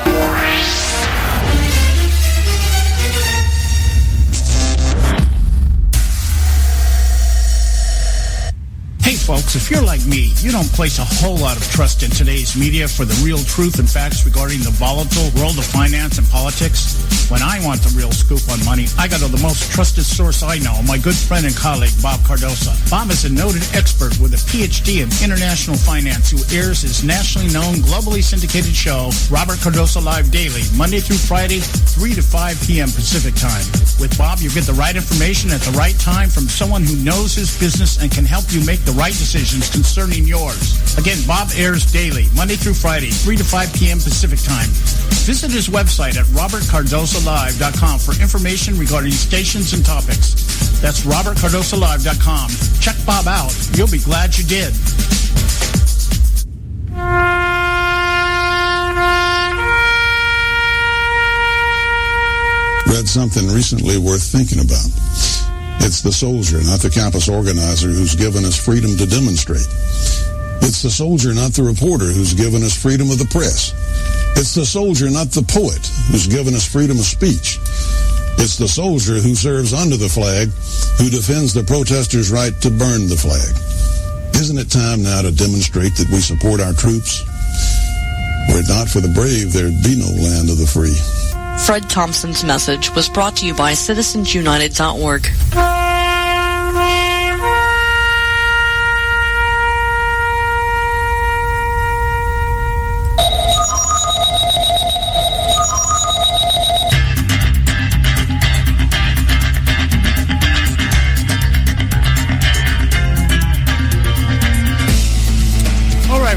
S7: Hey folks, if you're like me, you don't place a whole lot of trust in today's media for the real truth and facts regarding the volatile world of finance and politics. When I want the real scoop on money, I go to the most trusted source I know, my good friend and colleague, Bob Cardoso. Bob is a noted expert with a PhD in international finance who airs his nationally known, globally syndicated show, Robert Cardoso Live Daily, Monday through Friday, 3 to 5 p.m. Pacific Time. With Bob, you get the right information at the right time from someone who knows his business and can help you make the right decisions concerning yours. Again, Bob airs daily, Monday through Friday, 3 to 5 p.m. Pacific Time. Visit his website at robertcardosolive.com for information regarding stations and topics. That's robertcardosolive.com. Check Bob out. You'll be glad you did.
S11: Read something recently worth thinking about. It's the soldier, not the campus organizer, who's given us freedom to demonstrate. It's the soldier, not the reporter, who's given us freedom of the press. It's the soldier, not the poet, who's given us freedom of speech. It's the soldier who serves under the flag, who defends the protesters' right to burn the flag. Isn't it time now to demonstrate that we support our troops? Were it not for the brave, there'd be no land of the free.
S12: Fred Thompson's message was brought to you by CitizensUnited.org.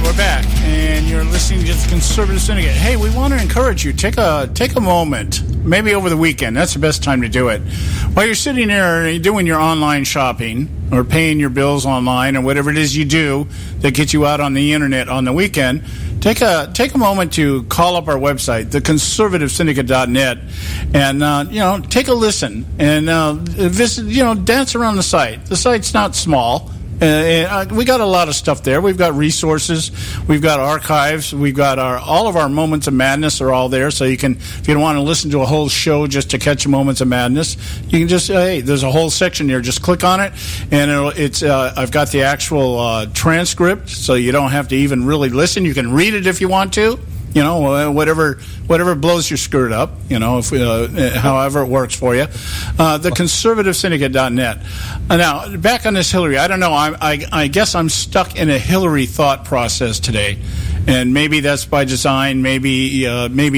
S5: We're back, and you're listening to the Conservative Syndicate. Hey, we want to encourage you. Take a moment, maybe over the weekend. That's the best time to do it. While you're sitting there and doing your online shopping or paying your bills online or whatever it is you do that gets you out on the internet on the weekend, take a moment to call up our website, theconservativesyndicate.net, and take a listen and visit. Dance around the site. The site's not small. We got a lot of stuff there. We've got resources. We've got archives. We've got all of our moments of madness are all there. So you can, if you don't want to listen to a whole show just to catch moments of madness, you can just there's a whole section there. Just click on it, and I've got the actual transcript, so you don't have to even really listen. You can read it if you want to. Whatever blows your skirt up, however it works for you. The ConservativeSyndicate.net. Now, back on this Hillary, I don't know. I guess I'm stuck in a Hillary thought process today. And maybe that's by design, maybe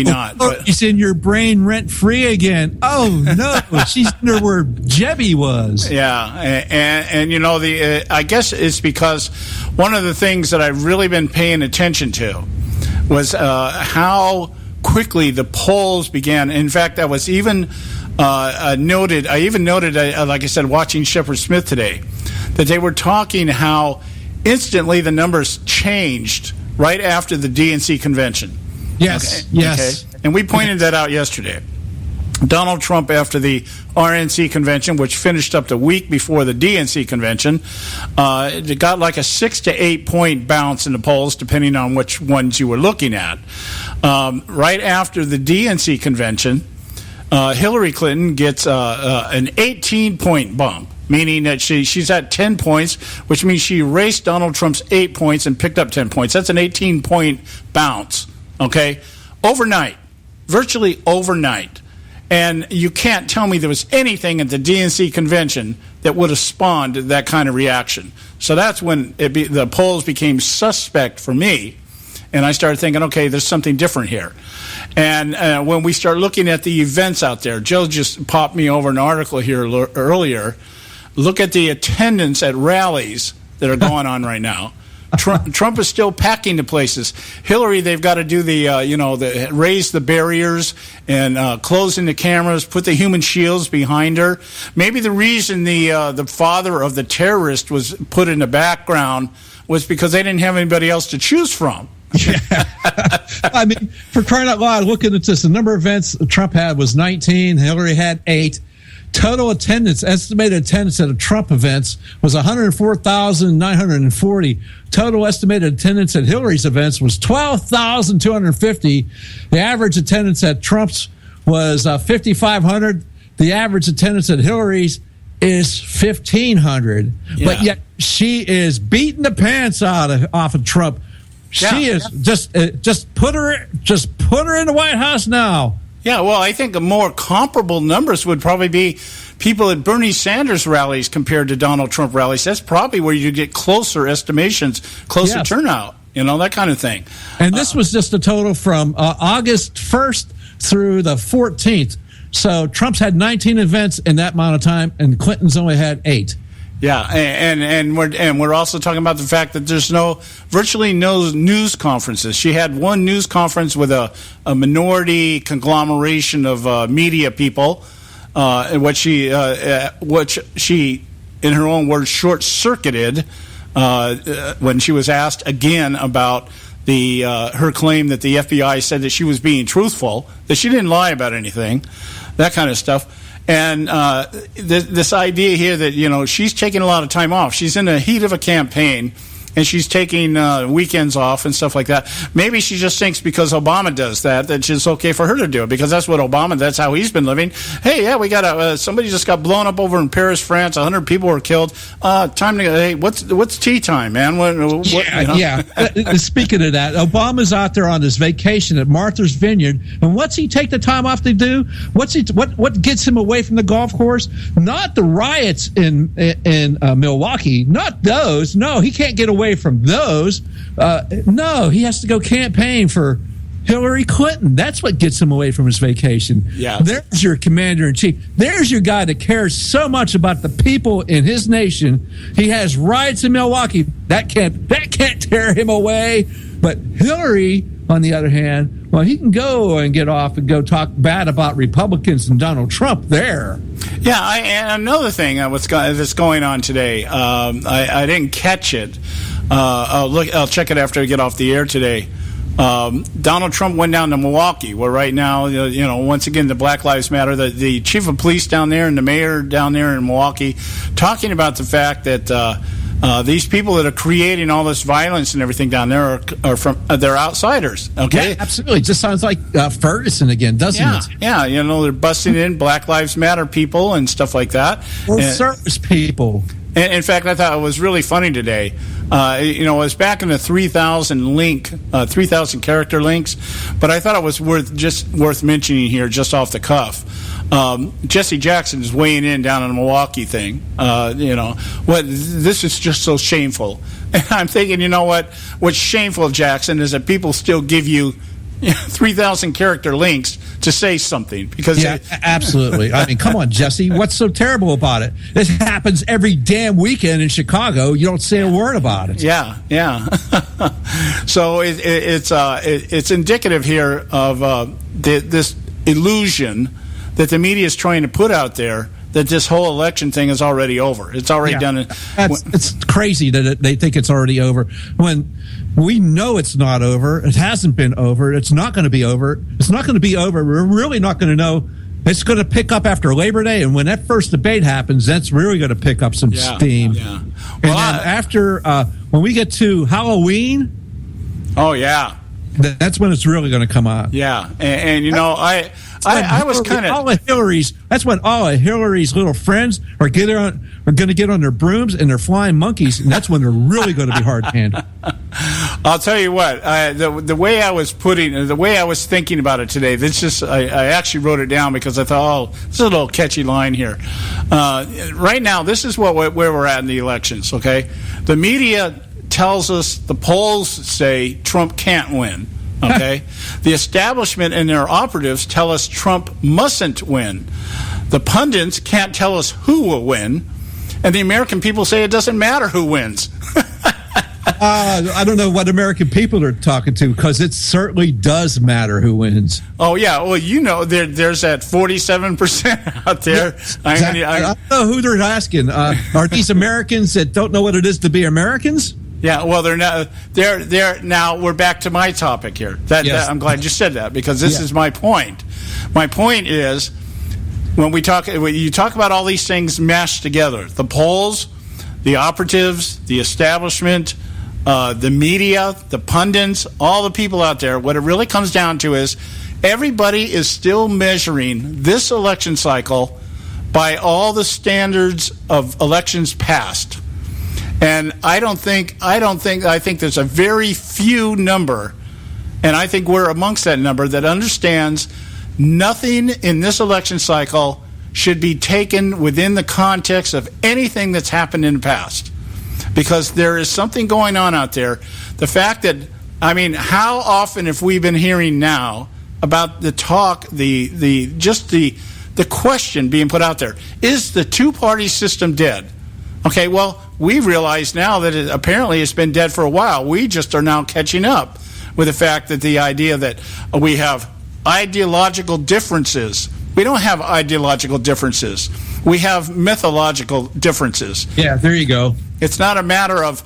S5: not. But
S6: it's in your brain rent-free again. Oh, no, she's under where Jebby was.
S5: Yeah, and I guess it's because one of the things that I've really been paying attention to was how quickly the polls began. In fact, that was even noted. I even noted, like I said, watching Shepard Smith today, that they were talking how instantly the numbers changed right after the DNC convention.
S6: Yes, yes.
S5: Okay? And we pointed that out yesterday. Donald Trump, after the RNC convention, which finished up the week before the DNC convention, it got like a 6 to 8 point bounce in the polls, depending on which ones you were looking at. Right after the DNC convention, Hillary Clinton gets an 18-point bump, meaning that she's at 10 points, which means she erased Donald Trump's 8 points and picked up 10 points. That's an 18-point bounce, okay? Overnight, virtually overnight. And you can't tell me there was anything at the DNC convention that would have spawned that kind of reaction. So that's when the polls became suspect for me, and I started thinking, okay, there's something different here. And when we start looking at the events out there, Joe just popped me over an article here earlier. Look at the attendance at rallies that are going on right now. Trump is still packing the places. Hillary, they've got to do the raise the barriers and closing the cameras, put the human shields behind her. Maybe the reason the father of the terrorist was put in the background was because they didn't have anybody else to choose from.
S6: Yeah. I mean, for crying out loud, looking at this, the number of events Trump had was 19, Hillary had 8. Total attendance, estimated attendance at Trump events was 104,940. Total estimated attendance at Hillary's events was 12,250. The average attendance at Trump's was 5,500. The average attendance at Hillary's is 1,500. Yeah. But yet she is beating the pants off of Trump. She is just put her in the White House now.
S5: Yeah, well, I think more comparable numbers would probably be people at Bernie Sanders rallies compared to Donald Trump rallies. That's probably where you get closer estimations, closer turnout, that kind of thing.
S6: And this was just a total from August 1st through the 14th. So Trump's had 19 events in that amount of time, and Clinton's only had 8.
S5: Yeah, and we're also talking about the fact that there's virtually no news conferences. She had one news conference with a minority conglomeration of media people, which she, in her own words, short-circuited when she was asked again about her claim that the FBI said that she was being truthful, that she didn't lie about anything, that kind of stuff. And this idea here that, she's taking a lot of time off. She's in the heat of a campaign, and she's taking weekends off and stuff like that. Maybe she just thinks because Obama does that it's okay for her to do it, because that's how he's been living. Hey, yeah, we got somebody just got blown up over in Paris, France. 100 people were killed. Hey, what's tea time, man?
S6: Yeah. Speaking of that, Obama's out there on his vacation at Martha's Vineyard, and what's he take the time off to do? What gets him away from the golf course? Not the riots in Milwaukee. Not those. No, he can't get away from those. No, he has to go campaign for Hillary Clinton. That's what gets him away from his vacation.
S5: Yeah.
S6: There's your commander-in-chief. There's your guy that cares so much about the people in his nation. He has riots in Milwaukee. That can't tear him away. But Hillary, on the other hand, well, he can go and get off and go talk bad about Republicans and Donald Trump there.
S5: Yeah, and another thing that's going on today, I didn't catch it. I'll check it after I get off the air today. Donald Trump went down to Milwaukee, where right now, once again, the Black Lives Matter, the chief of police down there and the mayor down there in Milwaukee, talking about the fact that these people that are creating all this violence and everything down there they're outsiders. Okay,
S6: yeah, absolutely. It just sounds like Ferguson again, doesn't it?
S5: Yeah, they're busting in Black Lives Matter people and stuff like that.
S6: Or service people.
S5: And in fact, I thought it was really funny today. It was back in the 3,000 character links, but I thought it was worth mentioning here just off the cuff. Jesse Jackson is weighing in down on the Milwaukee thing. This is just so shameful. And I'm thinking, you know what? What's shameful, Jackson, is that people still give you 3,000 character links to say something. Because
S6: absolutely. I mean, come on, Jesse. What's so terrible about it? This happens every damn weekend in Chicago. You don't say a word about it.
S5: Yeah. So it's indicative here of this illusion that the media is trying to put out there that this whole election thing is already over. It's already done.
S6: It's crazy that they think it's already over when we know it's not over. It hasn't been over. It's not going to be over. It's not going to be over. We're really not going to know. It's going to pick up after Labor Day, and when that first debate happens, that's really going to pick up some steam.
S5: Yeah.
S6: And then after, when we get to Halloween, that's when it's really going to come out.
S5: Yeah, and I was kind of
S6: all of Hillary's. That's when all of Hillary's little friends are going to get on their brooms and their flying monkeys, and that's when they're really going to be hard to handle.
S5: I'll tell you what. The way I was thinking about it today. I actually wrote it down because I thought, this is a little catchy line here. Right now, this is where we're at in the elections. Okay, the media tells us, the polls say Trump can't win. Okay, the establishment and their operatives tell us Trump mustn't win. The pundits can't tell us who will win, and the American people say it doesn't matter who wins.
S6: I don't know what American people are talking to, because it certainly does matter who wins.
S5: Oh yeah, well there's that 47% out there.
S6: Yeah, exactly. I don't know who they're asking. Are these Americans that don't know what it is to be Americans?
S5: Yeah, well, they're not. They're now. We're back to my topic here. I'm glad you said that, because this is my point. My point is, when you talk about all these things mashed together, the polls, the operatives, the establishment, the media, the pundits, all the people out there. What it really comes down to is everybody is still measuring this election cycle by all the standards of elections past. And I think there's a very few number, and I think we're amongst that number, that understands nothing in this election cycle should be taken within the context of anything that's happened in the past. Because there is something going on out there. The fact that, how often have we been hearing now about the talk, the question being put out there, is the two-party system dead? Okay, well, we realize now that apparently it's been dead for a while. We just are now catching up with the fact that the idea that we have ideological differences. We don't have ideological differences. We have mythological differences.
S6: Yeah, there you go.
S5: It's not a matter of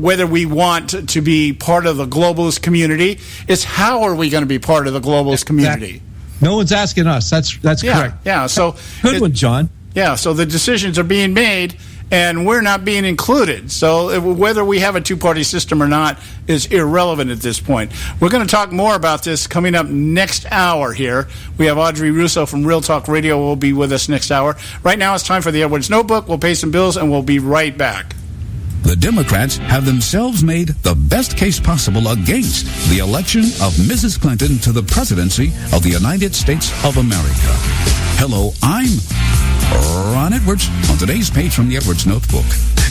S5: whether we want to be part of the globalist community. It's how are we going to be part of the globalist community.
S6: No one's asking us. That's correct.
S5: Yeah. So
S6: good one, John.
S5: Yeah. So the decisions are being made, and we're not being included. So whether we have a two-party system or not is irrelevant at this point. We're going to talk more about this coming up next hour here. We have Audrey Russo from Real Talk Radio will be with us next hour. Right now it's time for the Edwards Notebook. We'll pay some bills, and we'll be right back.
S10: The Democrats have themselves made the best case possible against the election of Mrs. Clinton to the presidency of the United States of America. Hello, I'm Ron Edwards on today's page from the Edwards Notebook.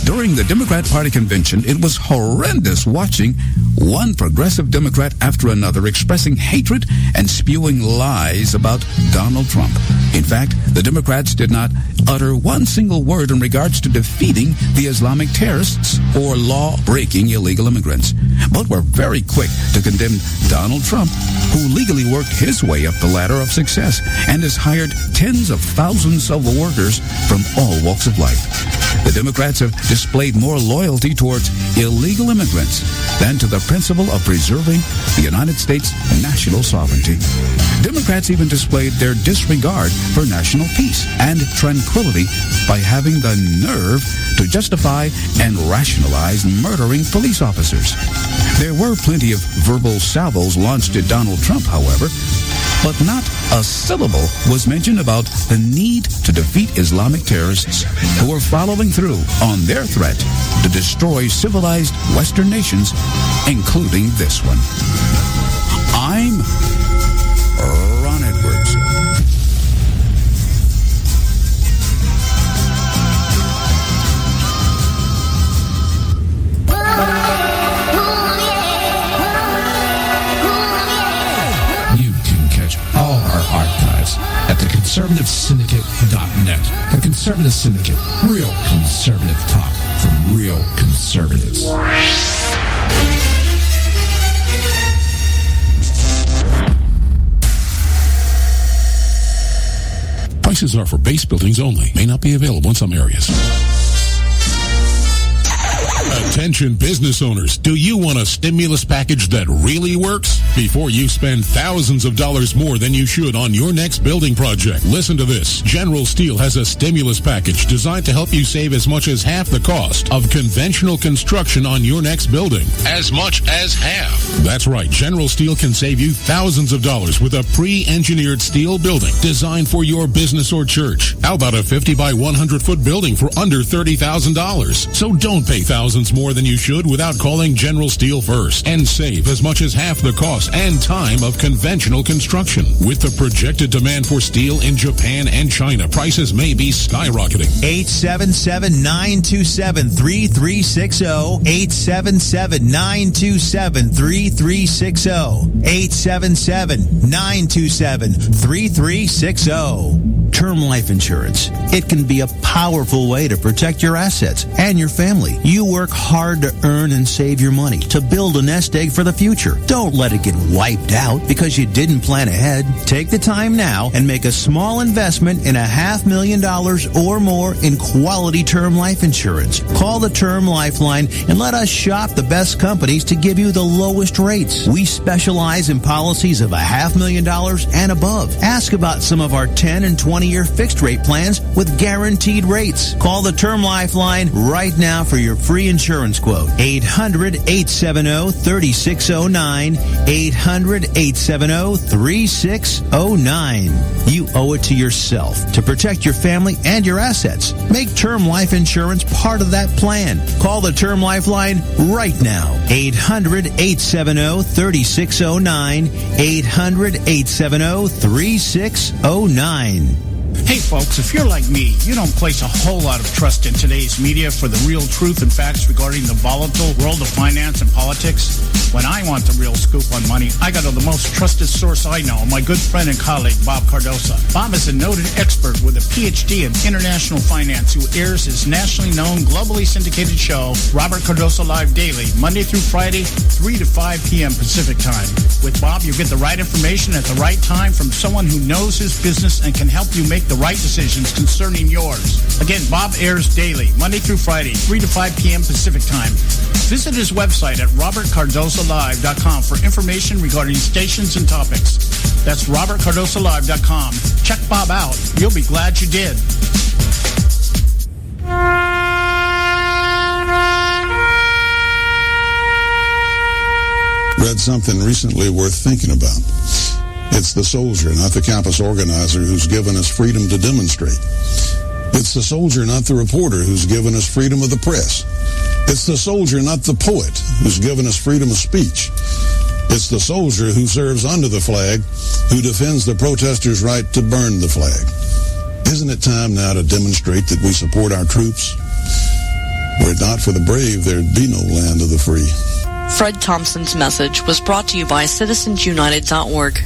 S10: During the Democrat Party convention, it was horrendous watching one progressive Democrat after another expressing hatred and spewing lies about Donald Trump. In fact, the Democrats did not utter one single word in regards to defeating the Islamic terrorists or law-breaking illegal immigrants, but were very quick to condemn Donald Trump, who legally worked his way up the ladder of success and has hired tens of thousands of workers from all walks of life. The Democrats have displayed more loyalty towards illegal immigrants than to the principle of preserving the United States' national sovereignty. Democrats even displayed their disregard for national peace and tranquility by having the nerve to justify and rationalize murdering police officers. There were plenty of verbal salvos launched at Donald Trump, however, but not a syllable was mentioned about the need to defeat Islamic terrorists who are following through on their threat to destroy civilized Western nations, including this one. I'm Ron Edwards. Conservative Syndicate. Real conservative talk from real conservatives. Prices are for base buildings only. May not be available in some areas. Attention business owners, do you want a stimulus package that really works? Before you spend thousands of dollars more than you should on your next building project, listen to this. General Steel has a stimulus package designed to help you save as much as half the cost of conventional construction on your next building. As much as half. That's right. General Steel can save you thousands of dollars with a pre-engineered steel building designed for your business or church. How about a 50 by 100 foot building for under $30,000? So don't pay thousands more than you should without calling General Steel first and save as much as half the cost and time of conventional construction. With the projected demand for steel in Japan and China, prices may be skyrocketing.
S18: 877-927-3360. 877-927-3360. 877-927-3360. Term life insurance. It can be a powerful way to protect your assets and your family. You work hard to earn and save your money to build a nest egg for the future. Don't let it get wiped out because you didn't plan ahead. Take the time now and make a small investment in $500,000 or more in quality term life insurance. Call the Term Lifeline and let us shop the best companies to give you the lowest rates. We specialize in policies of $500,000 and above. Ask about some of our 10 and 20-year fixed rate plans with guaranteed rates. Call the Term Lifeline right now for your free insurance quote. 800-870-3609. 800-870-3609. You owe it to yourself to protect your family and your assets. Make term life insurance part of that plan. Call the Term Lifeline right now. 800-870-3609. 800-870-3609.
S7: Hey folks, if you're like me, you don't place a whole lot of trust in today's media for the real truth and facts regarding the volatile world of finance and politics. When I want the real scoop on money, I go to the most trusted source I know, my good friend and colleague, Bob Cardoso. Bob is a noted expert with a PhD in international finance who airs his nationally known, globally syndicated show, Robert Cardoso Live Daily, Monday through Friday, 3 to 5 p.m. Pacific Time. With Bob, you get the right information at the right time from someone who knows his business and can help you make the right decisions concerning yours. Again, Bob airs daily, Monday through Friday, 3 to 5 p.m. Pacific Time. Visit his website at robertcardosolive.com for information regarding stations and topics. That's robertcardosolive.com. Check Bob out. You'll be glad you did.
S11: Read something recently worth thinking about. It's the soldier, not the campus organizer, who's given us freedom to demonstrate. It's the soldier, not the reporter, who's given us freedom of the press. It's the soldier, not the poet, who's given us freedom of speech. It's the soldier who serves under the flag, who defends the protesters' right to burn the flag. Isn't it time now to demonstrate that we support our troops? Were it not for the brave, there'd be no land of the free.
S12: Fred Thompson's message was brought to you by citizensunited.org.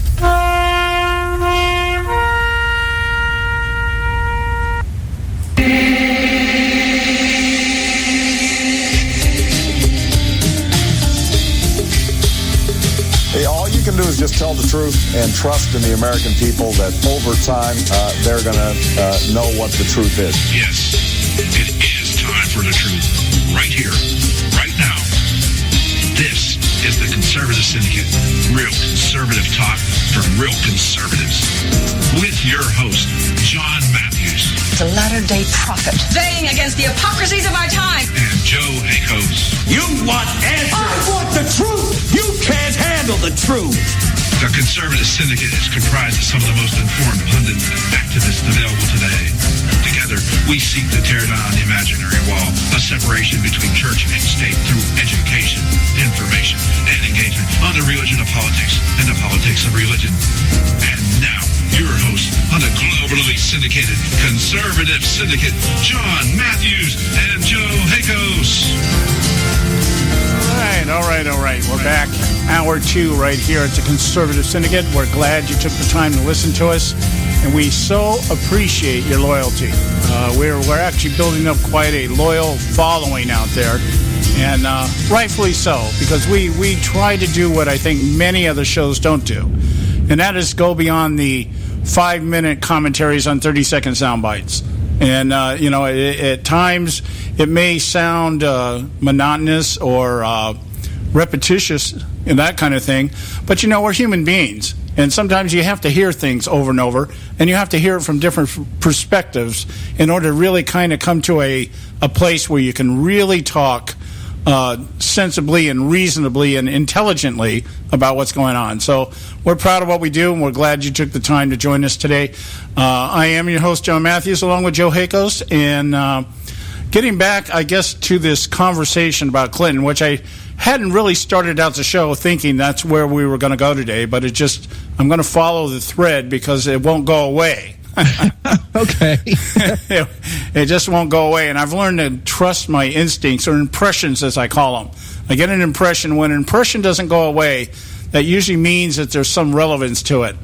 S1: Hey, all you can do is just tell the truth and trust in the American people that over time they're going to know what the truth is.
S2: Yes, it is time for the truth. Right here, right now. This is the Conservative Syndicate. Real conservative talk from real conservatives. With your host, John Matthews.
S3: The latter-day prophet. Weighing against the hypocrisies of our time.
S2: And Joe Akos.
S4: You want answers. I want the truth. You can't handle the truth.
S2: The Conservative Syndicate is comprised of some of the most informed pundits and activists available today. Together, we seek to tear down the imaginary wall, a separation between church and state through education, information, and engagement on the religion of politics and the politics of religion. And now, your host on the globally syndicated Conservative Syndicate, John Matthews and Joe Akos.
S5: All right. We're back. Hour 2 right here at the Conservative Syndicate. We're glad you took the time to listen to us. and we so appreciate your loyalty. We're actually building up quite a loyal following out there, and rightfully so, because we try to do what I think many other shows don't do, and that is go beyond the 5-minute commentaries on 30-second sound bites. And, at times it may sound monotonous or repetitious and that kind of thing, but, we're human beings. And sometimes you have to hear things over and over, and you have to hear it from different perspectives in order to really kind of come to a place where you can really talk sensibly and reasonably and intelligently about what's going on. So we're proud of what we do, and we're glad you took the time to join us today. I am your host, John Matthews, along with Joe Hakos, and getting back, I guess, to this conversation about Clinton, which I hadn't really started out the show thinking that's where we were going to go today, but I'm going to follow the thread because it won't go away.
S6: Okay.
S5: It just won't go away, and I've learned to trust my instincts, or impressions as I call them. I get an impression. When an impression doesn't go away, that usually means that there's some relevance to it,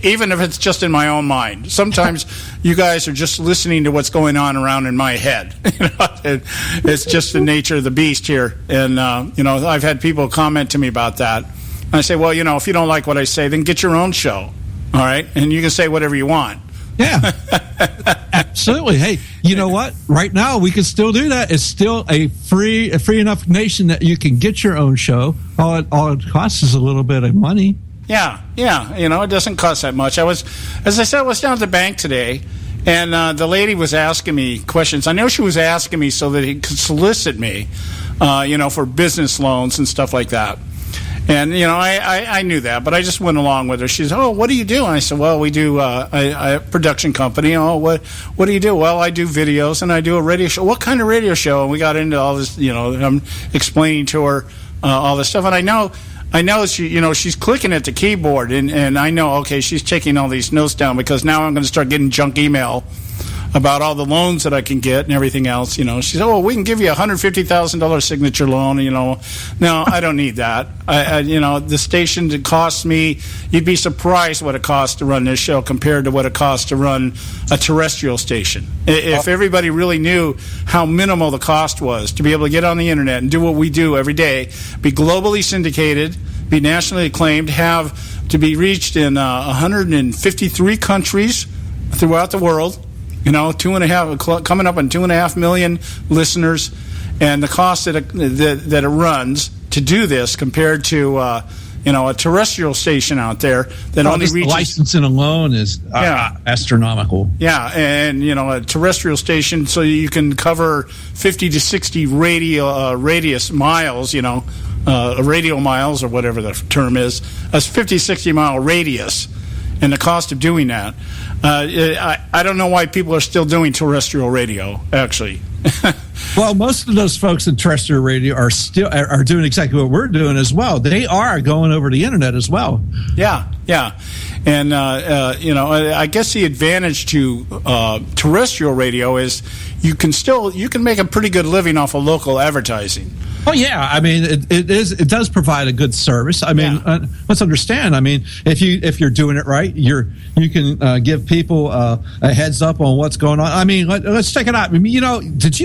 S5: even if it's just in my own mind. Sometimes you guys are just listening to what's going on around in my head. It's just the nature of the beast here, and I've had people comment to me about that. And I say, well, if you don't like what I say, then get your own show, all right? And you can say whatever you want.
S6: Yeah, absolutely. Hey, you know what? Right now, we can still do that. It's still a free enough nation that you can get your own show. All it costs is a little bit of money.
S5: Yeah. It doesn't cost that much. As I said, I was down at the bank today, and the lady was asking me questions. I know she was asking me so that he could solicit me, for business loans and stuff like that. And, I knew that, but I just went along with her. She said, oh, what do you do? And I said, well, we do a production company. Oh, what do you do? Well, I do videos, and I do a radio show. What kind of radio show? And we got into all this, I'm explaining to her all this stuff. And I know she, she's clicking at the keyboard, and I know, okay, she's taking all these notes down, because now I'm going to start getting junk email about all the loans that I can get and everything else. She said, oh, we can give you a $150,000 signature loan. No, I don't need that. The station, it costs me, you'd be surprised what it costs to run this show compared to what it costs to run a terrestrial station. If everybody really knew how minimal the cost was to be able to get on the internet and do what we do every day, be globally syndicated, be nationally acclaimed, have to be reached in 153 countries throughout the world, coming up on 2.5 million listeners, and the cost that it runs to do this compared to a terrestrial station out there that only reaches,
S6: the licensing alone is astronomical.
S5: Yeah, and a terrestrial station, so you can cover 50 to 60 radius miles. Radio miles, or whatever the term is, a 50, 60 mile radius, and the cost of doing that. I don't know why people are still doing terrestrial radio, actually.
S6: Well, most of those folks in terrestrial radio are doing exactly what we're doing as well. They are going over the internet as well.
S5: Yeah. And, I guess the advantage to terrestrial radio is you can make a pretty good living off of local advertising.
S6: Oh yeah, I mean it does provide a good service. I mean, let's understand. I mean, if you're doing it right, you can give people a heads up on what's going on. I mean, let's check it out. I mean, did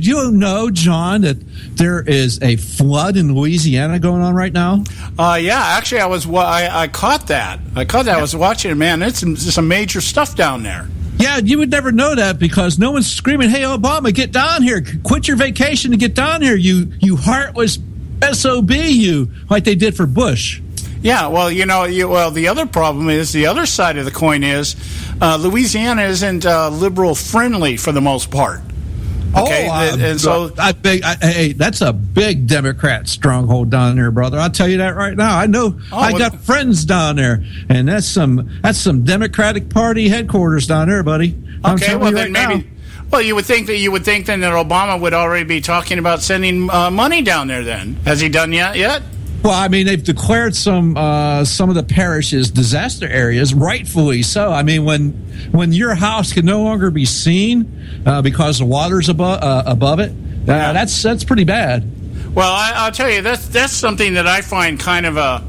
S6: you know, John, that there is a flood in Louisiana going on right now?
S5: Yeah, actually, I caught that. I was watching it. Man, it's some major stuff down there.
S6: Yeah, you would never know that because no one's screaming, "Hey, Obama, get down here! Quit your vacation and get down here! You heartless SOB, you!" Like they did for Bush.
S5: Yeah, well, the other problem is, the other side of the coin is, Louisiana isn't liberal friendly for the most part. Okay, and so
S6: hey, that's a big Democrat stronghold down there, brother. I'll tell you that right now. I know. I got friends down there, and that's some Democratic Party headquarters down there, buddy.
S5: Okay, well then maybe. Well, you would think then that Obama would already be talking about sending money down there. Then has he done yet?
S6: Well, I mean, they've declared some of the parishes disaster areas, rightfully so. I mean, when your house can no longer be seen because the water's above it, that's pretty bad.
S5: Well, I'll tell you, that's something that I find kind of a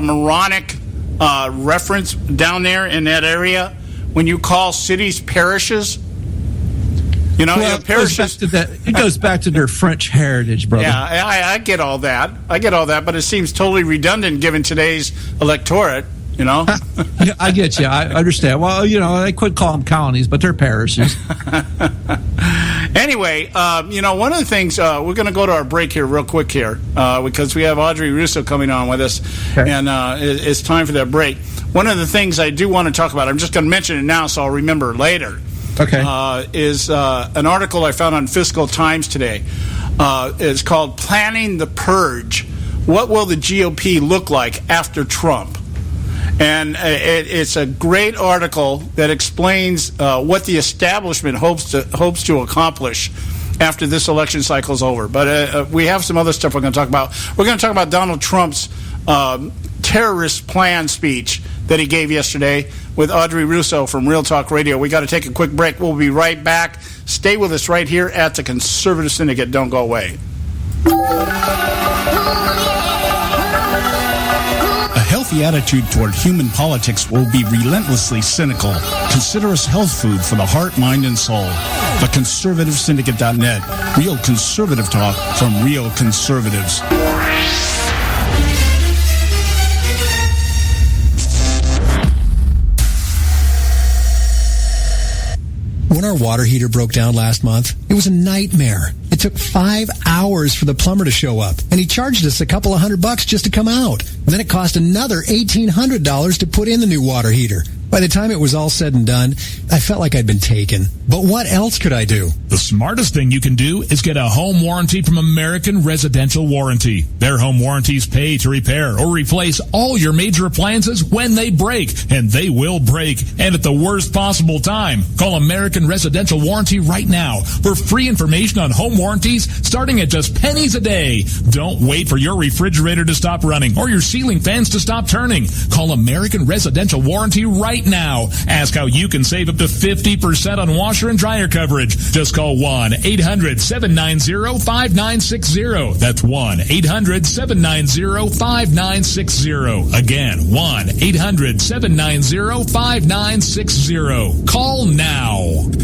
S5: moronic reference down there in that area when you call cities parishes? You know, parishes.
S6: It goes back to their French heritage, brother.
S5: Yeah, I get all that. But it seems totally redundant given today's electorate. You know,
S6: I get you. I understand. Well, you know, they could call them colonies, but they're parishes.
S5: Anyway, one of the things we're going to go to our break here real quick here because we have Audrey Russo coming on with us, and it's time for that break. One of the things I do want to talk about, I'm just going to mention it now so I'll remember later.
S6: Okay,
S5: is an article I found on Fiscal Times today. It's called "Planning the Purge: What Will the GOP Look Like After Trump?" And it's a great article that explains what the establishment hopes to accomplish after this election cycle is over. But we have some other stuff we're going to talk about. We're going to talk about Donald Trump's terrorist plan speech that he gave yesterday with Audrey Russo from Real Talk Radio. We got to take a quick break. We'll be right back. Stay with us right here at the Conservative Syndicate. Don't go away.
S7: A healthy attitude toward human politics will be relentlessly cynical. Consider us health food for the heart, mind, and soul. TheConservativeSyndicate.net. Real conservative talk from real conservatives.
S8: When our water heater broke down last month, it was a nightmare. It took 5 hours for the plumber to show up, and he charged us a couple of $100 just to come out. And then it cost another $1,800 to put in the new water heater. By the time it was all said and done, I felt like I'd been taken. But what else could I do?
S9: The smartest thing you can do is get a home warranty from American Residential Warranty. Their home warranties pay to repair or replace all your major appliances when they break, and they will break, and at the worst possible time. Call American Residential Warranty right now for free information on home warranties starting at just pennies a day. Don't wait for your refrigerator to stop running or your ceiling fans to stop turning. Call American Residential Warranty right now. Ask how you can save up to 50% on washer and dryer coverage. Just call 1-800-790-5960. That's 1-800-790-5960. Again, 1-800-790-5960. Call now.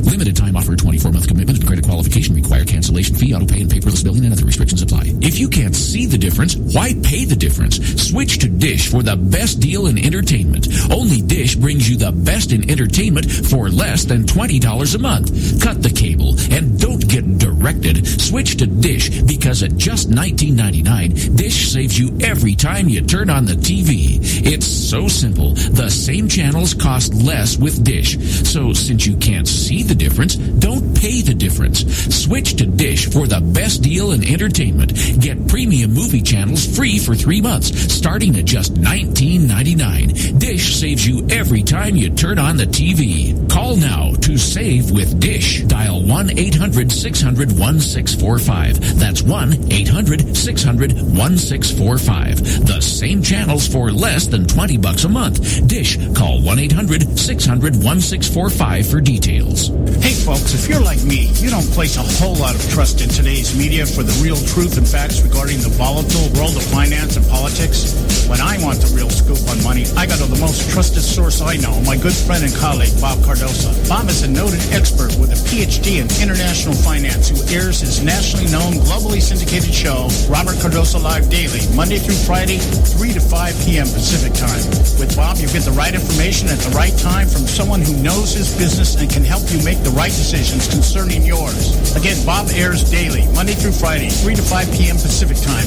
S10: Limited time offer, 24-month commitment and credit qualification require cancellation fee, auto pay, and paperless billing and other restrictions apply. If you can't see the difference, why pay the difference? Switch to Dish for the best deal in entertainment. Only Dish brings you the best in entertainment for less than $20 a month. Cut the cable and don't get directed. Switch to Dish because at just $19.99, Dish saves you every time you turn on the TV. It's so simple. The same channels cost less with Dish. So since you can't see the difference, don't pay the difference. Switch to Dish for the best deal in entertainment. Get premium movie channels free for 3 months, starting at just $19.99. Dish saves you every time you turn on the TV. Call now to save with Dish. Dial 1-800-600-1645. That's 1-800-600-1645. The same channels for less than $20 a month. Dish. Call 1-800-600-1645 for details.
S7: Hey folks, if you're like me, you don't place a whole lot of trust in today's media for the real truth and facts regarding the volatile world of finance and politics. When I want the real scoop on money, I go to the most trusted source I know, my good friend and colleague, Bob Cardosa. Bob is a noted expert with a PhD in international finance who airs his nationally known, globally syndicated show, Robert Cardosa Live Daily, Monday through Friday, 3 to 5 p.m. Pacific Time. With Bob, you get the right information at the right time from someone who knows his business and can help you make the right decisions concerning yours. Again, Bob airs daily, Monday through Friday, 3 to 5 p.m. Pacific Time.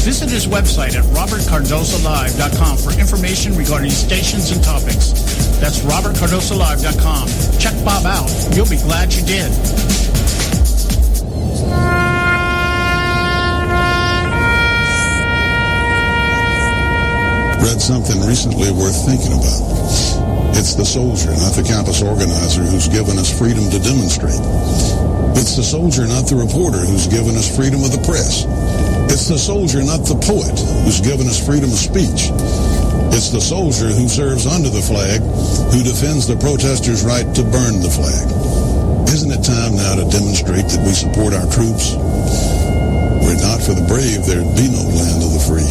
S7: Visit his website at robertcardosalive.com for information regarding stations and topics. That's robertcardosalive.com. Check Bob out. You'll be glad you did.
S11: Read something recently worth thinking about. It's the soldier, not the campus organizer, who's given us freedom to demonstrate. It's the soldier, not the reporter, who's given us freedom of the press. It's the soldier, not the poet, who's given us freedom of speech. It's the soldier who serves under the flag, who defends the protesters' right to burn the flag. Isn't it time now to demonstrate that we support our troops? Were it not for the brave, there'd be no land of the free.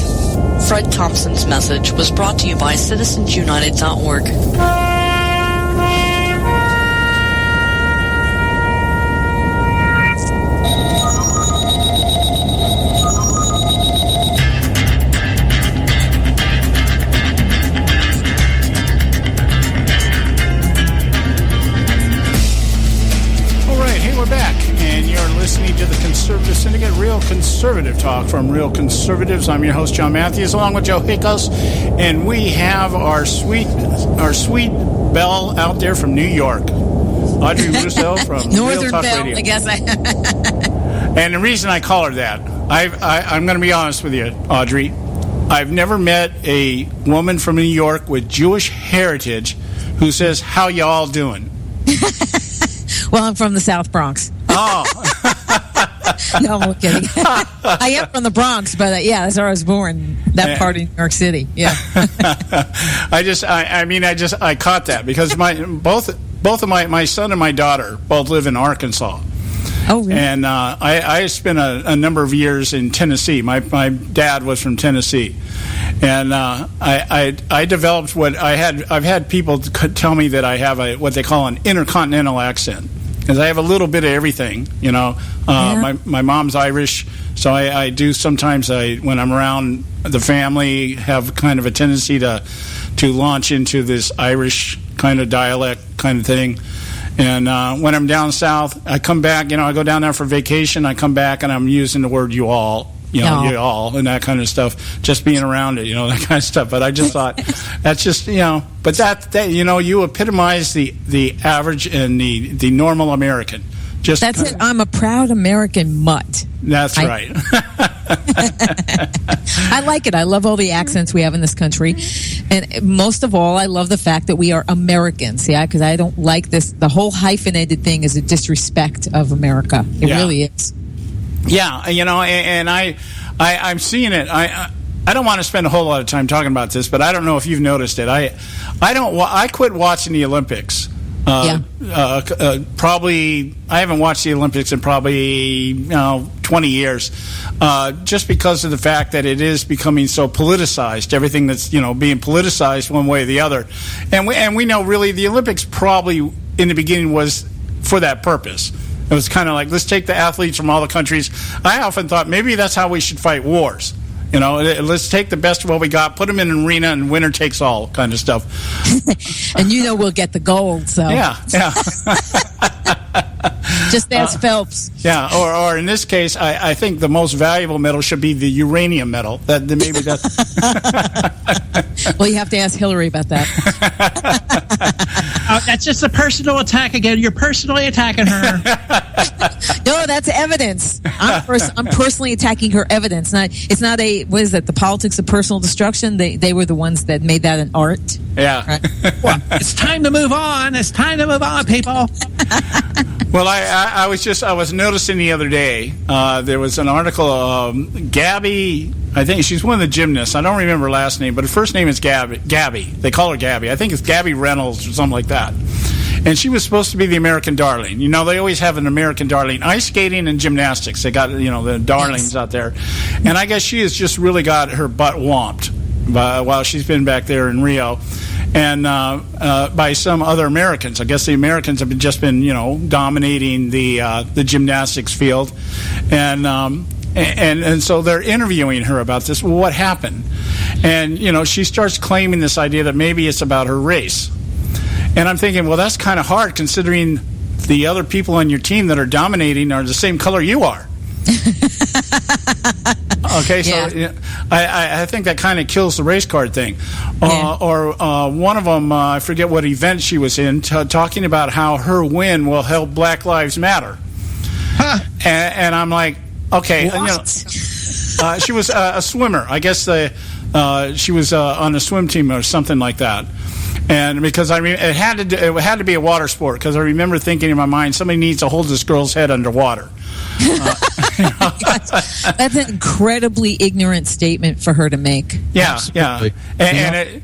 S12: Fred Thompson's message was brought to you by CitizensUnited.org.
S5: Listening to the Conservative Syndicate, real conservative talk from real conservatives. I'm your host, John Matthews, along with Joe Hickos, and we have our sweet belle out there from New York, Audrey Russo from
S21: Northern
S5: Real Talk
S21: Belle,
S5: Radio.
S21: I guess.
S5: And the reason I call her that, I'm going to be honest with you, Audrey. I've never met a woman from New York with Jewish heritage who says, "How y'all doing?"
S21: Well, I'm from the South Bronx.
S5: Oh.
S21: No, I'm kidding. I am from the Bronx, but yeah, that's where I was born. That part of New York City. Yeah.
S5: I caught that because both of my son and my daughter both live in Arkansas.
S21: Oh, really?
S5: And I spent a number of years in Tennessee. My dad was from Tennessee, and I developed what I've had people tell me that I have what they call an intercontinental accent. Because I have a little bit of everything, you know. My mom's Irish, so I do sometimes. When I'm around the family, have kind of a tendency to launch into this Irish kind of dialect kind of thing. And when I'm down south, I come back. You know, I go down there for vacation. I come back and I'm using the word "you all." You know, you all, and that kind of stuff, just being around it, you know, that kind of stuff. But I just thought, that's just, you know, but that you know, you epitomize the average and the normal American. Just
S21: that's it. I'm a proud American mutt.
S5: That's right.
S21: I like it. I love all the accents we have in this country. And most of all, I love the fact that we are Americans, because I don't like this. The whole hyphenated thing is a disrespect of America. It really is.
S5: Yeah, you know, and I'm seeing it. I don't want to spend a whole lot of time talking about this, but I don't know if you've noticed it. I quit watching the Olympics. Probably I haven't watched the Olympics in probably 20 years, just because of the fact that it is becoming so politicized. Everything that's being politicized one way or the other, and we know really the Olympics probably in the beginning was for that purpose. It was kind of like, let's take the athletes from all the countries. I often thought maybe that's how we should fight wars. You know, let's take the best of what we got, put them in an arena, and winner takes all kind of stuff.
S21: And we'll get the gold. So
S5: yeah.
S21: Just ask Phelps.
S5: Yeah, or in this case, I think the most valuable medal should be the uranium medal. Maybe that's.
S21: Well, you have to ask Hillary about that.
S22: That's just a personal attack again. You're personally attacking her.
S21: No, that's evidence. I'm personally attacking her evidence. It's not what is it? The politics of personal destruction. They were the ones that made that an art.
S5: Yeah.
S21: Right?
S22: Well, it's time to move on. It's time to move on, people.
S5: Well, I was noticing the other day, there was an article of Gabby. I think she's one of the gymnasts. I don't remember her last name, but her first name is Gabby. They call her Gabby. I think it's Gabby Reynolds or something like that. And she was supposed to be the American darling. You know, they always have an American darling. Ice skating and gymnastics. They got, the darlings out there. And I guess she has just really got her butt whomped while she's been back there in Rio. And by some other Americans. I guess the Americans have just been, dominating the gymnastics field. And so they're interviewing her about this. Well, what happened? And, she starts claiming this idea that maybe it's about her race. And I'm thinking, well, that's kind of hard considering the other people on your team that are dominating are the same color you are. Okay, so I think that kind of kills the race card thing. Or one of them, I forget what event she was in, talking about how her win will help Black Lives Matter. Huh. And I'm like, okay, she was a swimmer. I guess she was on a swim team or something like that. And because it had to be a water sport, because I remember thinking in my mind, somebody needs to hold this girl's head underwater.
S21: That's an incredibly ignorant statement for her to make.
S5: Yeah, absolutely.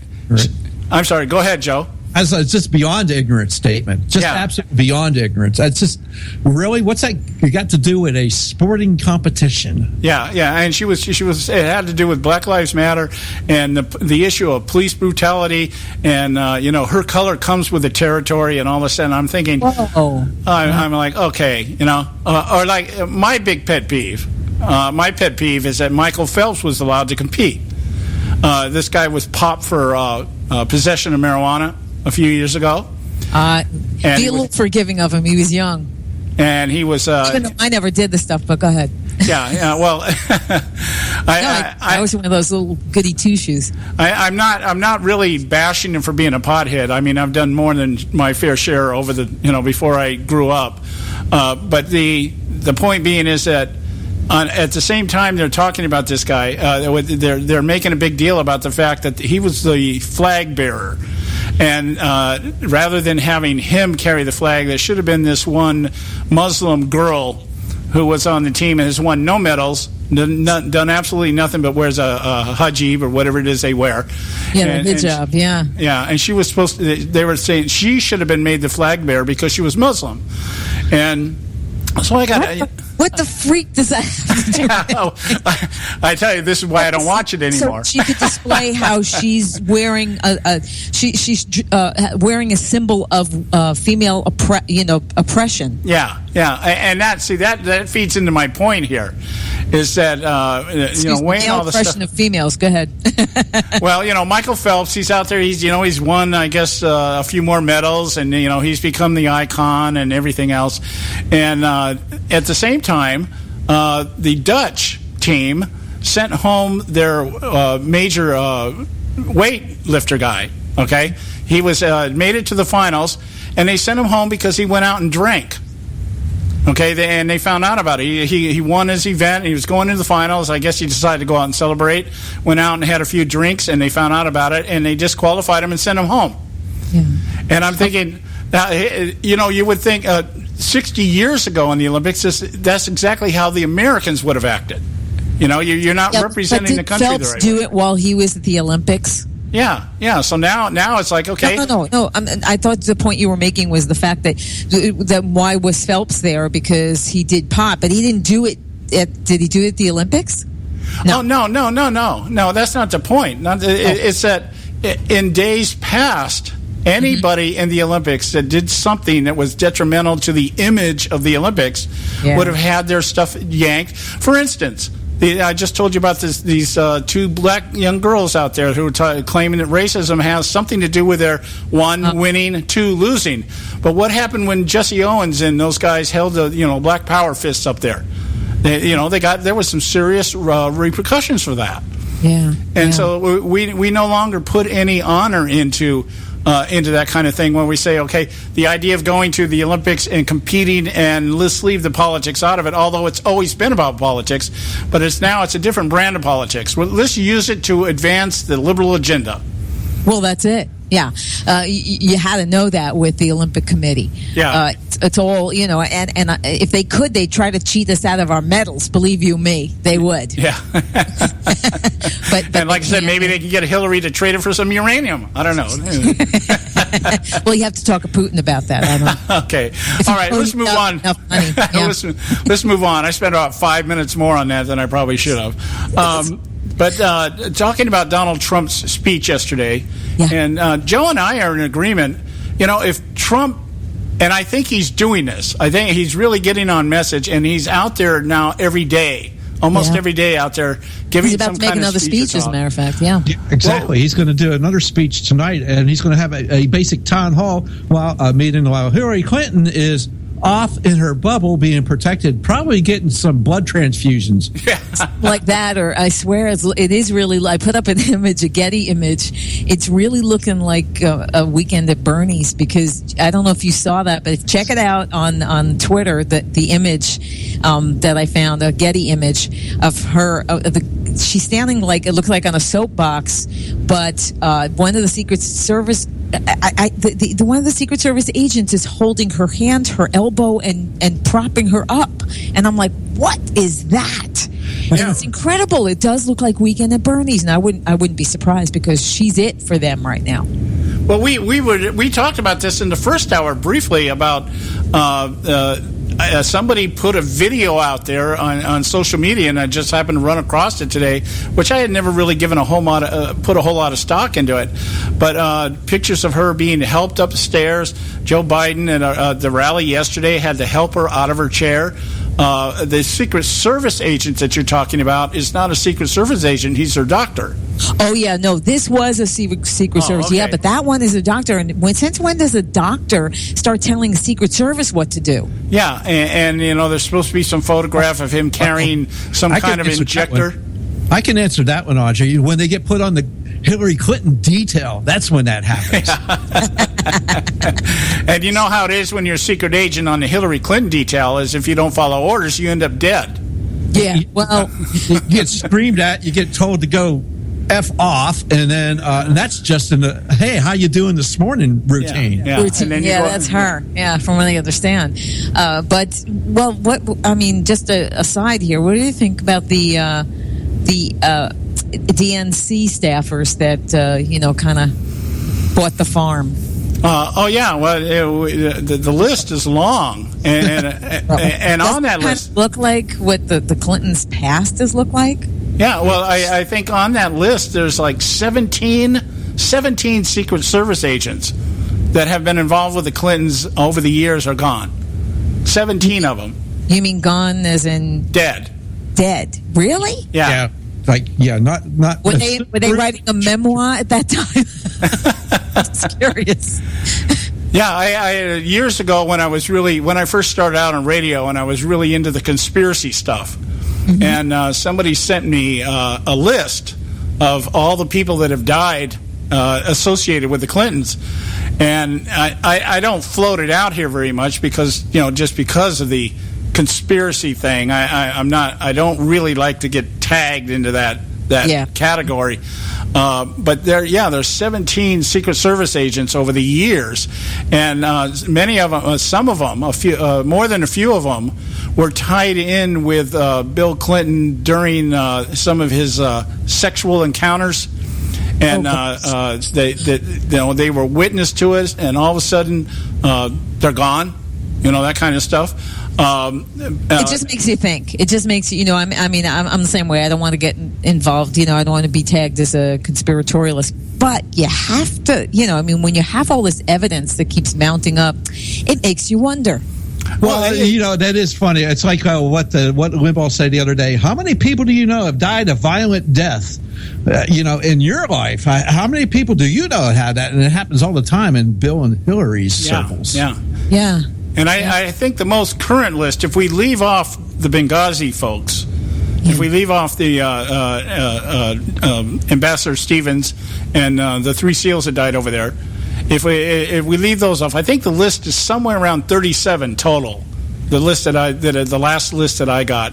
S5: I'm sorry. Go ahead, Joe.
S6: as a just beyond ignorant statement, just absolutely beyond ignorance. That's just really what's that got to do with a sporting competition?
S5: Yeah, and she was. It had to do with Black Lives Matter and the issue of police brutality, and her color comes with the territory, and all of a sudden I'm thinking, I'm like, okay, or like my big pet peeve. My pet peeve is that Michael Phelps was allowed to compete. This guy was popped for possession of marijuana a few years ago.
S21: Be a little forgiving of him. He was young.
S5: And he was...
S21: Even though I never did this stuff, but go ahead.
S5: Yeah, well...
S21: I was one of those little goody two-shoes.
S5: I'm not really bashing him for being a pothead. I mean, I've done more than my fair share over the... before I grew up. But the point being is that at the same time they're talking about this guy, they're making a big deal about the fact that he was the flag bearer. And rather than having him carry the flag, there should have been this one Muslim girl who was on the team and has won no medals, done absolutely nothing but wears a hijab or whatever it is they wear.
S21: Yeah, the hijab, yeah.
S5: Yeah, and she was supposed to, they were saying she should have been made the flag bearer because she was Muslim. And so I got...
S21: What the freak does that have to do?
S5: I tell you, this is why I don't watch it anymore.
S21: So she could display how she's wearing wearing a symbol of female oppression.
S5: Yeah, and that feeds into my point here, is that weighing all the
S21: oppression
S5: stuff
S21: of females. Go ahead.
S5: Well, Michael Phelps, he's out there. He's won, I guess, a few more medals, and he's become the icon and everything else. And at the same time, the Dutch team sent home their major weightlifter guy. Okay, he was made it to the finals, and they sent him home because he went out and drank. Okay, and they found out about it. He won his event. He was going into the finals. I guess he decided to go out and celebrate. Went out and had a few drinks, and they found out about it, and they disqualified him and sent him home. Yeah. And I'm thinking, you would think 60 years ago in the Olympics, that's exactly how the Americans would have acted. You're not representing the country the right way.
S21: Did Phelps do it while he was at the Olympics?
S5: Yeah. So now it's like, okay.
S21: No. I thought the point you were making was the fact that why was Phelps there, because he did pot, but he didn't do it. Did he do it at the Olympics?
S5: No. No, that's not the point. It's that in days past, anybody in the Olympics that did something that was detrimental to the image of the Olympics would have had their stuff yanked. For instance, I just told you about these two black young girls out there who are claiming that racism has something to do with their one winning, two losing. But what happened when Jesse Owens and those guys held the black power fists up there? There was some serious repercussions for that.
S21: Yeah.
S5: And so we no longer put any honor into that kind of thing when we say, okay, the idea of going to the Olympics and competing, and let's leave the politics out of it, although it's always been about politics, but it's a different brand of politics. Well, let's use it to advance the liberal agenda.
S21: Well, that's it. Yeah. You had to know that with the Olympic Committee.
S5: Yeah.
S21: It's all, and if they could, they'd try to cheat us out of our medals. Believe you me, they would.
S5: Yeah. but like I said, maybe they can get Hillary to trade it for some uranium. I don't know.
S21: Well, you have to talk to Putin about that. I don't.
S5: Okay. All right, let's move on. Let's move on. I spent about 5 minutes more on that than I probably should have. But talking about Donald Trump's speech yesterday, and Joe and I are in agreement, if Trump, and I think he's doing this, I think he's really getting on message, and he's out there now every day, almost every day out there giving some kind of speech. He's about to make
S21: another speech, as a matter of fact, yeah.
S6: Exactly. Well, he's going to do another speech tonight, and he's going to have a basic town hall meeting while Hillary Clinton is off in her bubble being protected, probably getting some blood transfusions.
S5: Yeah.
S21: Like that, or I swear it is really, I put up an image, a Getty image. It's really looking like a weekend at Bernie's, because I don't know if you saw that, but check it out on Twitter, the image that I found, a Getty image of her. She's standing like, it looks like on a soapbox, but one of the Secret Service one of the Secret Service agents is holding her hand, her elbow, and propping her up. And I'm like, what is that? Yeah. And it's incredible. It does look like Weekend at Bernie's, and I wouldn't be surprised, because she's it for them right now.
S5: Well, we talked about this in the first hour briefly about somebody put a video out there on social media, and I just happened to run across it today, which I had never really given put a whole lot of stock into it. But pictures of her being helped up the stairs. Joe Biden at the rally yesterday had to help her out of her chair. The Secret Service agent that you're talking about is not a Secret Service agent. He's her doctor.
S21: Oh, yeah. No, this was a Secret Service.
S5: Okay.
S21: Yeah, but that one is a doctor. And since when does a doctor start telling the Secret Service what to do?
S5: Yeah, and there's supposed to be some photograph of him carrying some kind of injector.
S6: I can answer that one, Audrey. When they get put on the Hillary Clinton detail, that's when that happens.
S5: And you know how it is when you're a secret agent on the Hillary Clinton detail is if you don't follow orders, you end up dead.
S21: Yeah, well.
S6: You get screamed at, you get told to go F off, and then and that's just in the, hey, how you doing this morning routine.
S5: Yeah.
S21: That's her. Yeah, from what I understand. But, well, just aside here, what do you think about the DNC staffers that, kind of bought the farm?
S5: The list is long, and on that list,
S21: look like what the Clintons' past has looked like.
S5: Yeah, well, I think on that list there's like 17 Secret Service agents that have been involved with the Clintons over the years are gone. 17 of them.
S21: You mean gone as in
S5: dead?
S21: Dead? Really?
S5: Yeah.
S6: Not.
S21: Were they writing a memoir at that time? Just curious.
S5: Yeah, I years ago when I first started out on radio and I was really into the conspiracy stuff, and somebody sent me a list of all the people that have died associated with the Clintons, and I don't float it out here very much because just because of the conspiracy thing, I don't really like to get tagged into that category. But there's 17 Secret Service agents over the years, and many of them, some of them, more than a few of them, were tied in with Bill Clinton during some of his sexual encounters, and they were witness to it, and all of a sudden they're gone, that kind of stuff.
S21: It just makes you think. It just makes you, I'm the same way. I don't want to get involved. I don't want to be tagged as a conspiratorialist. But you have to, when you have all this evidence that keeps mounting up, it makes you wonder.
S6: Well, that is funny. It's like what Limbaugh said the other day. How many people do you know have died a violent death? In your life, how many people do you know have had that? And it happens all the time in Bill and Hillary's circles.
S21: Yeah.
S5: And I think the most current list, if we leave off the Benghazi folks, if we leave off the Ambassador Stevens and the 3 SEALs that died over there, if we leave those off, I think the list is somewhere around 37 total. The list the last list that I got,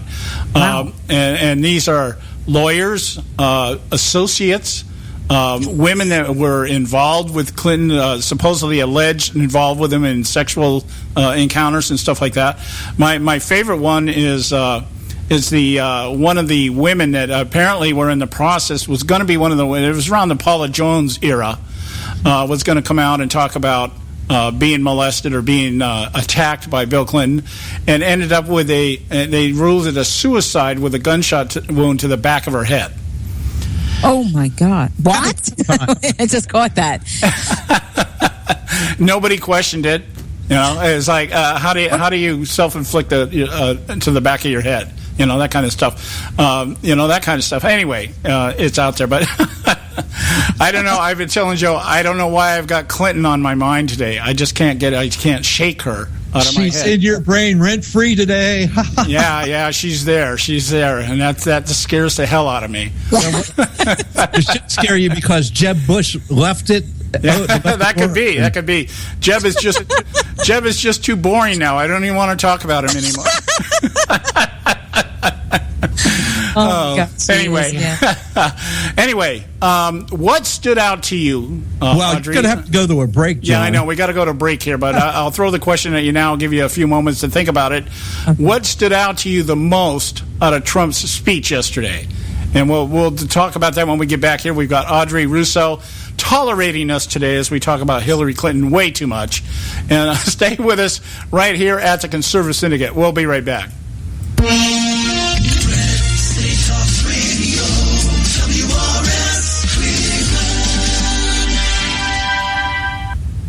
S5: wow. And these are lawyers, associates. Women that were involved with Clinton, supposedly alleged involved with him in sexual encounters and stuff like that. My favorite one is the one of the women that apparently were in the process was going to be one of the. It was around the Paula Jones era. Was going to come out and talk about being molested or being attacked by Bill Clinton, and ended up with they ruled it a suicide with a gunshot wound to the back of her head.
S21: Oh my God! What? I just caught that.
S5: Nobody questioned it. It's like how do you self-inflict to the back of your head? That kind of stuff. That kind of stuff. Anyway, it's out there, but I don't know. I've been telling Joe, I don't know why I've got Clinton on my mind today. I just can't I can't shake her out of my head.
S6: She's in your brain rent-free today.
S5: Yeah, she's there, and that scares the hell out of me.
S6: It should scare you because Jeb Bush left it.
S5: That could be. Jeb is just too boring now. I don't even want to talk about him anymore. Anyway, what stood out to you?
S6: Well,
S5: Audrey?
S6: you're going to have to go to a break, John.
S5: Yeah, I know. We got to go to a break here, but I'll throw the question at you now. I'll give you a few moments to think about it. Okay. What stood out to you the most out of Trump's speech yesterday? And we'll talk about that when we get back here. We've got Audrey Russo tolerating us today as we talk about Hillary Clinton way too much. And stay with us right here at the Conservative Syndicate. We'll be right back.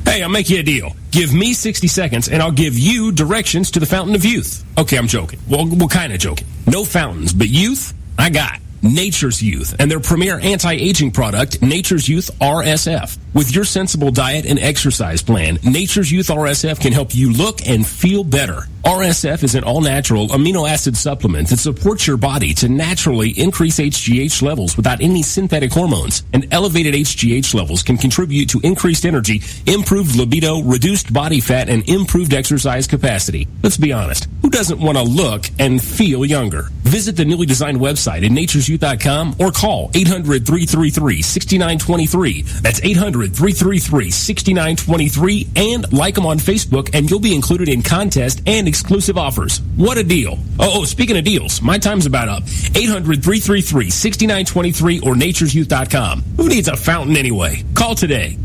S13: Hey, I'll make you a deal. Give me 60 seconds, and I'll give you directions to the Fountain of Youth. Okay, I'm joking. Well, kind of joking. No fountains, but youth, I got Nature's Youth and their premier anti-aging product, Nature's Youth RSF. With your sensible diet and exercise plan, Nature's Youth RSF can help you look and feel better. RSF is an all-natural amino acid supplement that supports your body to naturally increase HGH levels without any synthetic hormones. And elevated HGH levels can contribute to increased energy, improved libido, reduced body fat, and improved exercise capacity. Let's be honest, who doesn't want to look and feel younger? Visit the newly designed website at naturesyouth.com or call 800-333-6923. That's 800-333-6923, and like them on Facebook, and you'll be included in contests and exclusive offers. What a deal. Oh, speaking of deals, my time's about up. 800-333-6923 or naturesyouth.com. Who needs a fountain anyway? Call today.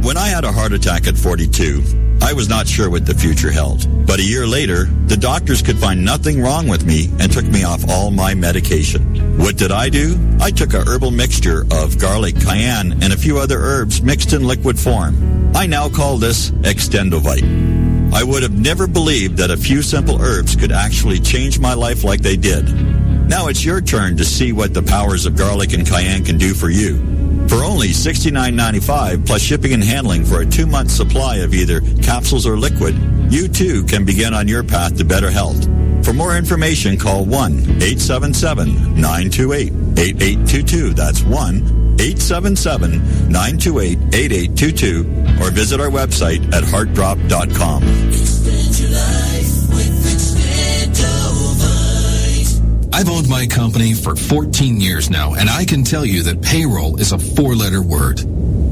S15: When I had a heart attack at 42, I was not sure what the future held. But a year later, the doctors could find nothing wrong with me and took me off all my medication. What did I do? I took a herbal mixture of garlic, cayenne, and a few other herbs mixed in liquid form. I now call this Extendovite. I would have never believed that a few simple herbs could actually change my life like they did. Now it's your turn to see what the powers of garlic and cayenne can do for you. For only $69.95 plus shipping and handling for a 2-month supply of either capsules or liquid, you too can begin on your path to better health. For more information, call 1-877-928-8822. That's 1-877-928-8822. Or visit our website at heartdrop.com.
S16: I've owned my company for 14 years now, and I can tell you that payroll is a 4-letter word.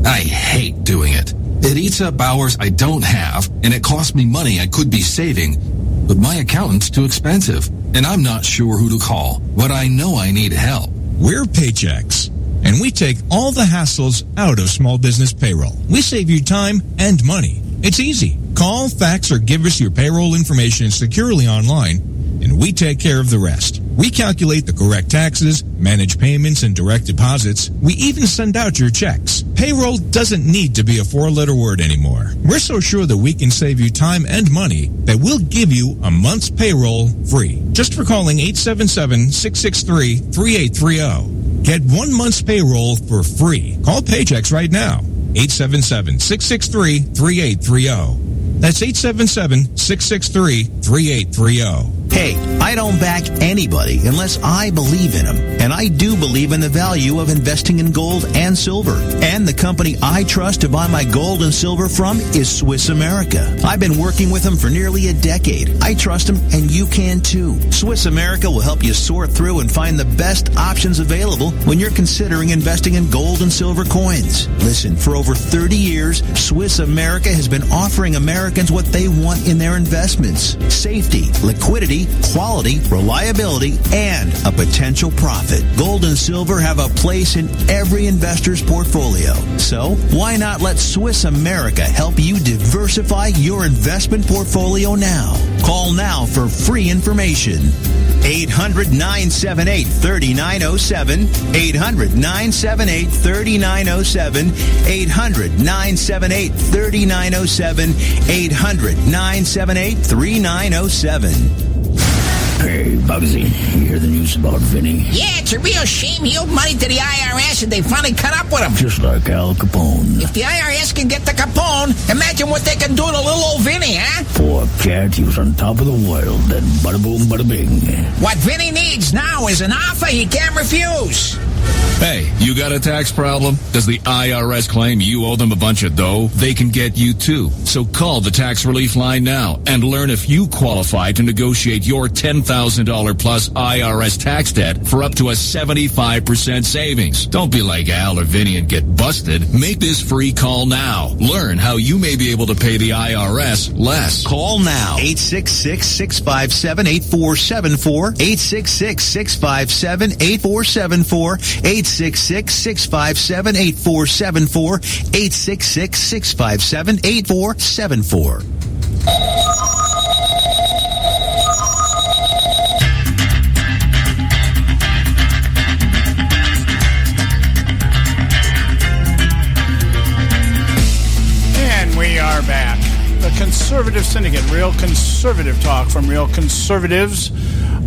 S16: I hate doing it. It eats up hours I don't have, and it costs me money I could be saving. But my accountant's too expensive, and I'm not sure who to call. But I know I need help.
S17: We're Paychex, and we take all the hassles out of small business payroll. We save you time and money. It's easy. Call, fax, or give us your payroll information securely online, and we take care of the rest. We calculate the correct taxes, manage payments and direct deposits. We even send out your checks. Payroll doesn't need to be a 4-letter word anymore. We're so sure that we can save you time and money that we'll give you a month's payroll free. Just for calling 877-663-3830. Get 1 month's payroll for free. Call Paychex right now. 877-663-3830. That's 877-663-3830.
S18: Hey, I don't back anybody unless I believe in them. And I do believe in the value of investing in gold and silver. And the company I trust to buy my gold and silver from is Swiss America. I've been working with them for nearly a decade. I trust them, and you can too. Swiss America will help you sort through and find the best options available when you're considering investing in gold and silver coins. Listen, for over 30 years, Swiss America has been offering Americans what they want in their investments: safety, liquidity, quality, reliability, and a potential profit. Gold and silver have a place in every investor's portfolio. So why not let Swiss America help you diversify your investment portfolio now? Call now for free information. 800-978-3907. 800-978-3907. 800-978-3907. 800-978-3907.
S19: Hey, Bugsy, you hear the news about Vinny?
S20: Yeah, it's a real shame he owed money to the IRS and they finally cut up with him.
S19: Just like Al Capone.
S20: If the IRS can get to Capone, imagine what they can do to little old Vinny, huh?
S19: Poor cat, he was on top of the world, then bada boom, bada bing.
S20: What Vinny needs now is an offer he can't refuse.
S10: Hey, you got a tax problem? Does the IRS claim you owe them a bunch of dough? They can get you too. So call the tax relief line now and learn if you qualify to negotiate your $10,000 plus IRS tax debt for up to a 75% savings. Don't be like Al or Vinny and get busted. Make this free call now. Learn how you may be able to pay the IRS less.
S18: Call now. 866-657-8474. 866-657-8474. 866-657-8474. 866-657-8474.
S5: And we are back. The Conservative Syndicate, real conservative talk from real conservatives.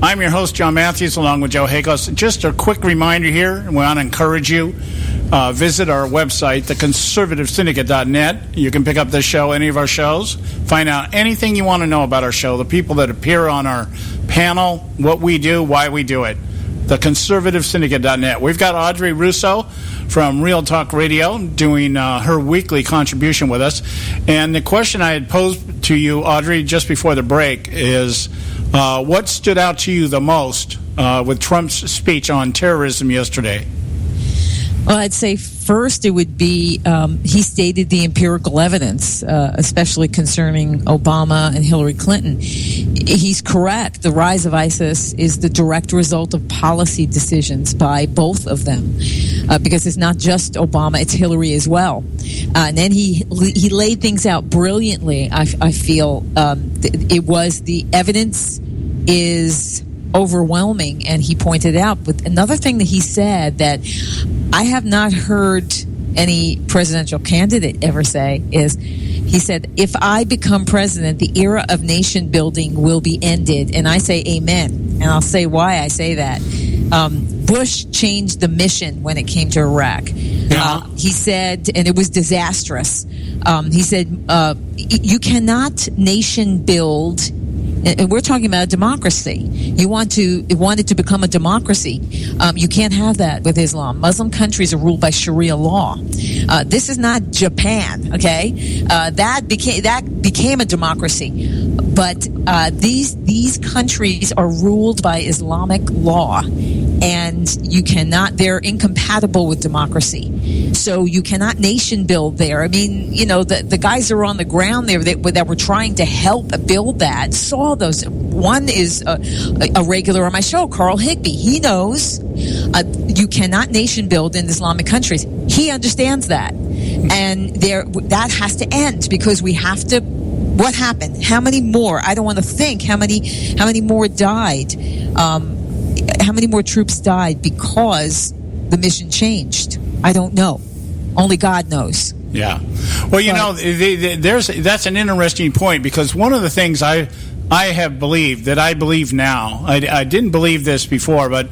S5: I'm your host, John Matthews, along with Joe Hakos. Just a quick reminder here, we want to encourage you, visit our website, theconservativesyndicate.net. You can pick up this show, any of our shows, find out anything you want to know about our show, the people that appear on our panel, what we do, why we do it. Theconservativesyndicate.net. We've got Audrey Russo from Real Talk Radio doing her weekly contribution with us. And the question I had posed to you, Audrey, just before the break is, what stood out to you the most with Trump's speech on terrorism yesterday?
S21: Well, I'd say first it would be he stated the empirical evidence, especially concerning Obama and Hillary Clinton. He's correct. The rise of ISIS is the direct result of policy decisions by both of them, because it's not just Obama, it's Hillary as well. And then he laid things out brilliantly. I feel it was the evidence is overwhelming, and he pointed out. But another thing that he said that I have not heard any presidential candidate ever say is, he said, if I become president, the era of nation building will be ended. And I say amen. And I'll say why I say that. Bush changed the mission when it came to Iraq. He said, and it was disastrous. He said, you cannot nation build. And we're talking about a democracy. You want it to become a democracy. You can't have that with Islam. Muslim countries are ruled by Sharia law. This is not Japan, okay? That became a democracy. But these countries are ruled by Islamic law, and they're incompatible with democracy. So you cannot nation build there. I mean, the guys that are on the ground there that were trying to help build that saw those. One is a regular on my show, Carl Higbee. He knows you cannot nation build in Islamic countries. He understands that. And that has to end, because we have to. What happened? How many more? I don't want to think how many more died. How many more troops died because the mission changed? I don't know. Only God knows.
S5: Yeah. Well, that's an interesting point, because one of the things I have believed, that I believe now, I didn't believe this before, but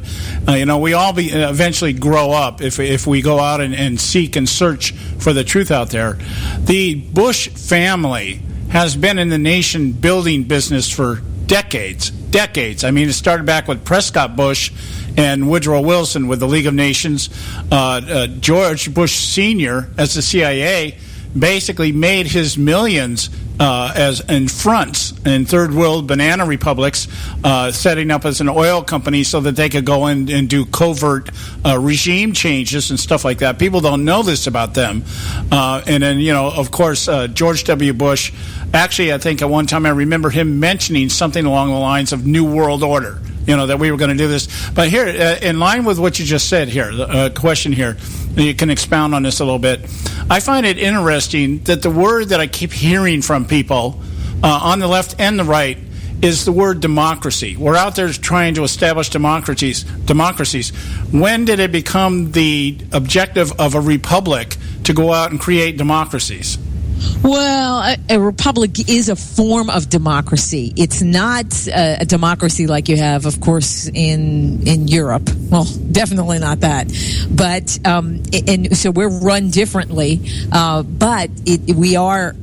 S5: we all eventually grow up if we go out and seek and search for the truth out there. The Bush family has been in the nation building business for decades. I mean, it started back with Prescott Bush and Woodrow Wilson with the League of Nations. George Bush Sr., as the CIA, basically made his millions as in fronts in third world banana republics, setting up as an oil company so that they could go in and do covert regime changes and stuff like that. People don't know this about them. And then, of course, George W. Bush, actually, I think at one time I remember him mentioning something along the lines of New World Order, that we were going to do this. But here, in line with what you just said here, the question here, you can expound on this a little bit. I find it interesting that the word that I keep hearing from people on the left and the right is the word democracy. We're out there trying to establish democracies. When did it become the objective of a republic to go out and create democracies?
S21: Well, a republic is a form of democracy. It's not a democracy like you have, of course, in Europe. Well, definitely not that. But and so we're run differently. But we are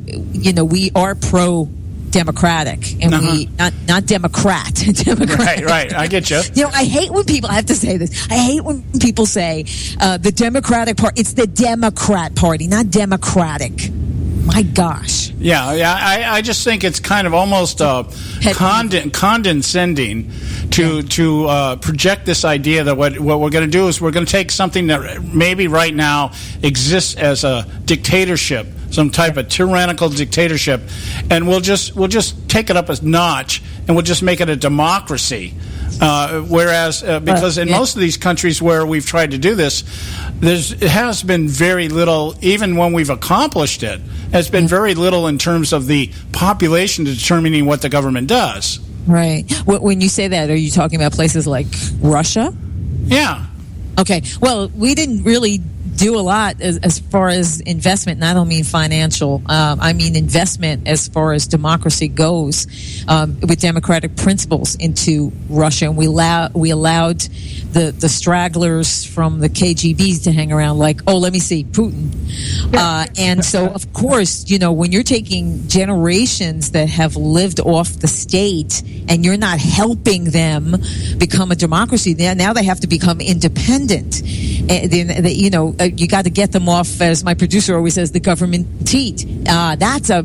S21: pro democratic, and we not Democrat. Democrat.
S5: Right. I get you.
S21: You know, I hate when people. I have to say this. I hate when people say the Democratic Party. It's the Democrat Party, not Democratic. My gosh.
S5: Yeah. I just think it's kind of almost condescending to project this idea that what we're going to do is we're going to take something that maybe right now exists as a dictatorship, some type of tyrannical dictatorship, and we'll just take it up a notch and we'll just make it a democracy. Whereas, because in most of these countries where we've tried to do this, it has been very little, even when we've accomplished it, has been very little in terms of the population determining what the government does.
S21: Right. When you say that, are you talking about places like Russia?
S5: Yeah.
S21: Okay. Well, we didn't really do a lot as far as investment, and I don't mean financial. I mean investment as far as democracy goes, with democratic principles into Russia, and we allowed the stragglers from the KGBs to hang around, like, oh, let me see, Putin. And so, of course, you know, when you're taking generations that have lived off the state and you're not helping them become a democracy, now they have to become independent. And then, you know, you got to get them off, as my producer always says, the government teat. That's a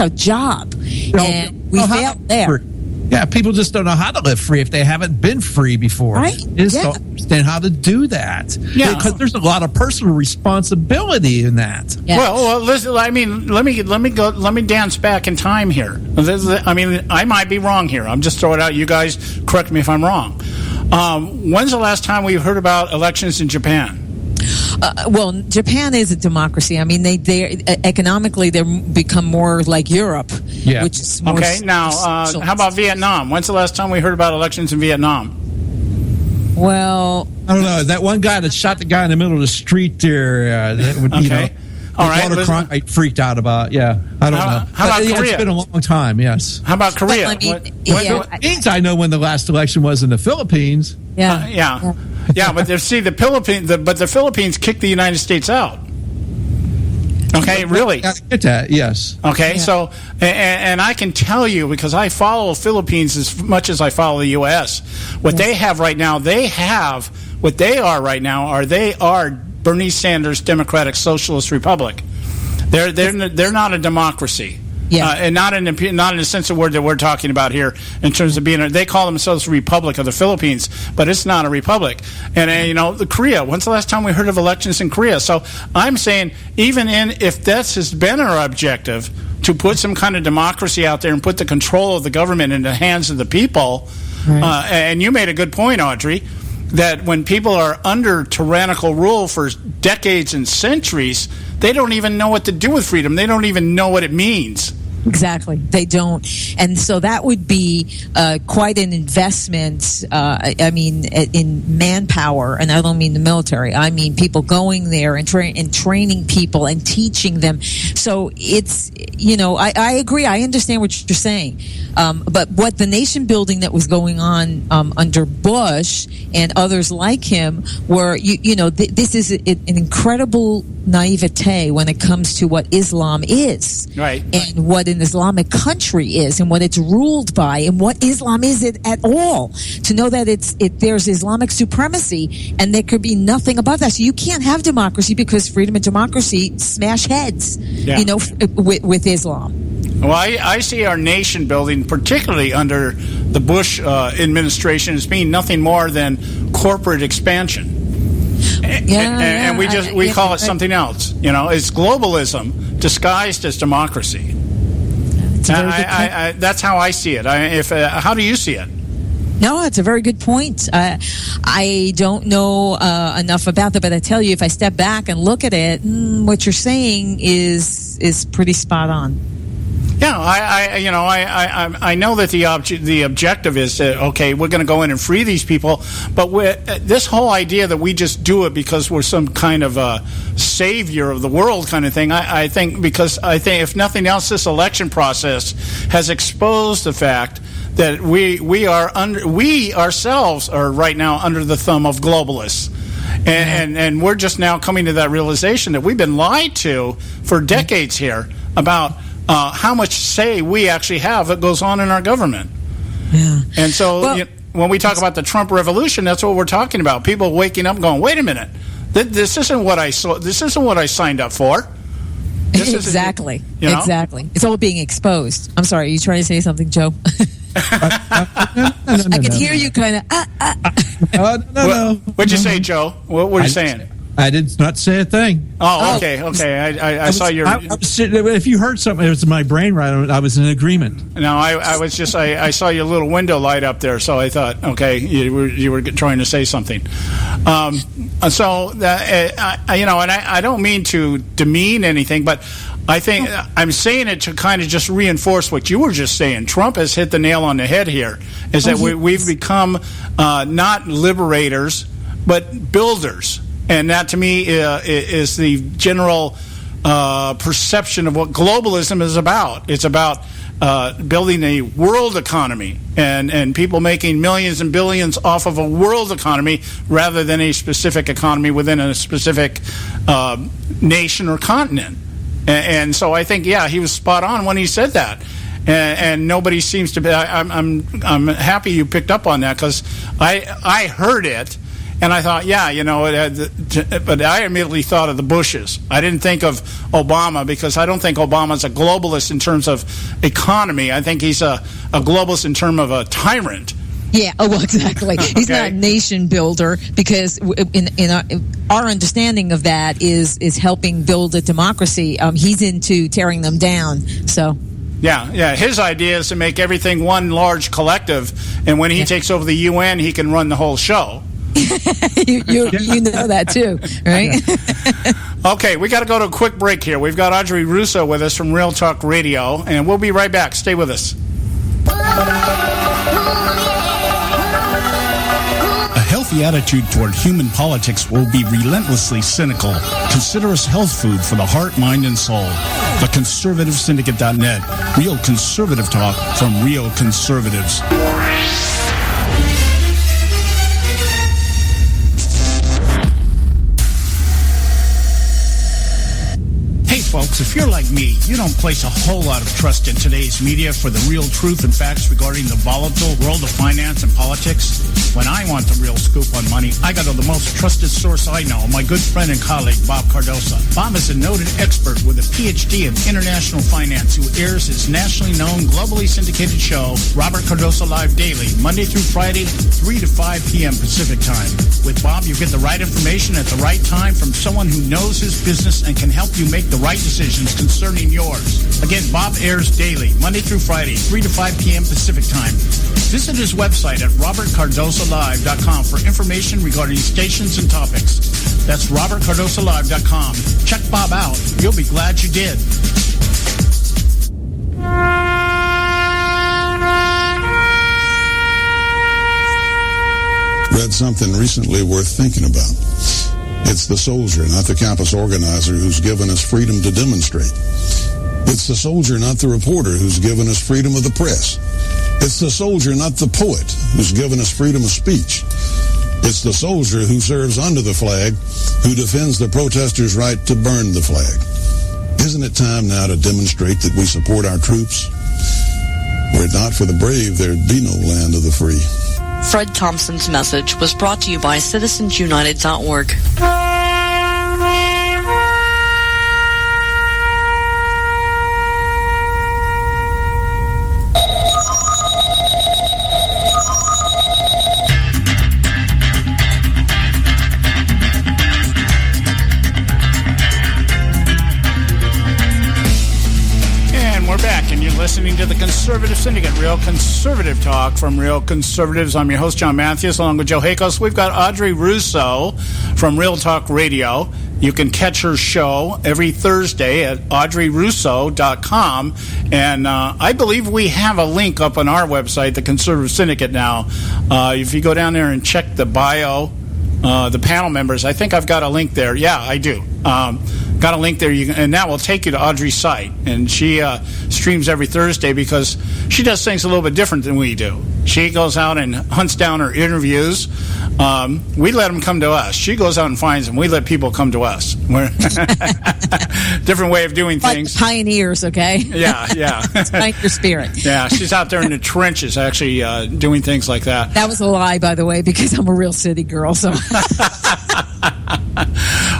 S21: job. And we failed there.
S6: Yeah, people just don't know how to live free if they haven't been free before.
S21: Right.
S6: They just don't understand how to do that.
S5: Yeah,
S6: because there's a lot of personal responsibility in that.
S21: Yeah.
S5: Well, listen. I mean, let me dance back in time here. I mean, I might be wrong here. I'm just throwing it out. You guys correct me if I'm wrong. When's the last time we heard about elections in Japan?
S21: Well, Japan is a democracy. I mean, they economically they're become more like Europe, which is more
S5: okay. Now, how about Vietnam? When's the last time we heard about elections in Vietnam?
S21: Well,
S6: I don't know. That one guy that shot the guy in the middle of the street there. You know,
S5: all right.
S6: Water crime I freaked out about. Yeah, I don't know.
S5: How about Korea?
S6: It's been a long time. Yes.
S5: How about Korea?
S6: Philippines, I know when the last election was in the Philippines.
S5: Yeah, but see, the Philippines kicked the United States out. Okay, really?
S6: I get that, yes.
S5: Okay, so, and I can tell you, because I follow Philippines as much as I follow the U.S., what they have right now, they are Bernie Sanders' Democratic Socialist Republic. They're not a democracy. And not in the sense of word that we're talking about here in terms of being they call themselves a Republic of the Philippines, but it's not a republic. And you know, the Korea, when's the last time we heard of elections in Korea? So I'm saying, even if that has been our objective, to put some kind of democracy out there and put the control of the government in the hands of the people, and you made a good point, Audrey, that when people are under tyrannical rule for decades and centuries, they don't even know what to do with freedom. They don't even know what it means.
S21: Exactly. They don't. And so that would be quite an investment, I mean, in manpower. And I don't mean the military. I mean people going there and training people and teaching them. So it's, you know, I agree. I understand what you're saying. But what the nation building that was going on under Bush and others like him were, you know, this is an incredible naivete when it comes to what Islam is.
S5: Right.
S21: And what an Islamic country is and what it's ruled by and what Islam is at all. To know that there's Islamic supremacy and there could be nothing above that. So you can't have democracy because freedom and democracy smash heads, you know, with Islam.
S5: Well, I see our nation building, particularly under the Bush administration, as being nothing more than corporate expansion. And we call it something else. You know, it's globalism disguised as democracy. That's how I see it. How do you see it?
S21: No, it's a very good point. I don't know enough about that, but I tell you, if I step back and look at it, what you're saying is pretty spot on.
S5: Yeah, I know that the objective is that, okay, we're going to go in and free these people, but this whole idea that we just do it because we're some kind of a savior of the world kind of thing, I think if nothing else, this election process has exposed the fact that we ourselves are right now under the thumb of globalists. And we're just now coming to that realization that we've been lied to for decades here about how much say we actually have that goes on in our government.
S21: Yeah.
S5: And so when we talk about the Trump revolution, that's what we're talking about. People waking up and going, wait a minute, this isn't what I saw. This isn't what I signed up for.
S21: Exactly. Exactly. It's all being exposed. I'm sorry. Are you trying to say something, Joe? I can hear you kind of.
S6: No.
S5: What'd you say, Joe? What were you saying?
S6: I did not say a thing.
S5: Oh, okay. I saw your.
S6: If you heard something, it was in my brain. Right, I was in agreement.
S5: No, I was just. I saw your little window light up there, so I thought, okay, you were trying to say something. So I don't mean to demean anything, but I think I'm saying it to kind of just reinforce what you were just saying. Trump has hit the nail on the head here. Is that we've become not liberators, but builders. And that, to me, is the general perception of what globalism is about. It's about building a world economy and people making millions and billions off of a world economy rather than a specific economy within a specific nation or continent. And so I think, he was spot on when he said that. And nobody seems to be. I'm happy you picked up on that, because I heard it. And I thought, but I immediately thought of the Bushes. I didn't think of Obama, because I don't think Obama's a globalist in terms of economy. I think he's a globalist in terms of a tyrant.
S21: Yeah, exactly. He's not a nation builder, because in our understanding of that is helping build a democracy. He's into tearing them down, so...
S5: Yeah. His idea is to make everything one large collective, and when he takes over the UN, he can run the whole show.
S21: you know that too, right?
S5: Okay, we got to go to a quick break here. We've got Audrey Russo with us from Real Talk Radio, and we'll be right back. Stay with us.
S7: A healthy attitude toward human politics will be relentlessly cynical. Consider us health food for the heart, mind, and soul. TheConservativeSyndicate.net. Real conservative talk from real conservatives. Folks, if you're like me, you don't place a whole lot of trust in today's media for the real truth and facts regarding the volatile world of finance and politics. When I want the real scoop on money, I go to the most trusted source I know, my good friend and colleague, Bob Cardosa. Bob is a noted expert with a PhD in international finance who airs his nationally known, globally syndicated show, Robert Cardosa Live Daily, Monday through Friday, 3 to 5 p.m. Pacific Time. With Bob, you get the right information at the right time from someone who knows his business and can help you make the right decisions concerning yours. Again, Bob airs daily, Monday through Friday, 3 to 5 p.m. Pacific Time. Visit his website at robertcardosalive.com for information regarding stations and topics. That's robertcardosalive.com. Check Bob out. You'll be glad you did.
S11: Read something recently worth thinking about. It's the soldier, not the campus organizer, who's given us freedom to demonstrate. It's the soldier, not the reporter, who's given us freedom of the press. It's the soldier, not the poet, who's given us freedom of speech. It's the soldier who serves under the flag, who defends the protesters' right to burn the flag. Isn't it time now to demonstrate that we support our troops? Were it not for the brave, there'd be no land of the free.
S12: Fred Thompson's message was brought to you by citizensunited.org.
S5: Listening to the Conservative Syndicate, real conservative talk from real conservatives. I'm your host, John Matthews, along with Joe Hakos. We've got Audrey Russo from Real Talk Radio. You can catch her show every Thursday at audreyrusso.com. And I believe we have a link up on our website, the Conservative Syndicate now. If you go down there and check the bio, the panel members, I think I've got a link there. Yeah, I do. Got a link there, and that will take you to Audrey's site. And she streams every Thursday because she does things a little bit different than we do. She goes out and hunts down her interviews. We let them come to us. She goes out and finds them. We let people come to us. We're different way of doing things.
S21: Like pioneers, okay?
S5: Yeah.
S21: Find your spirit.
S5: Yeah, she's out there in the trenches actually doing things like that.
S21: That was a lie, by the way, because I'm a real city girl. So,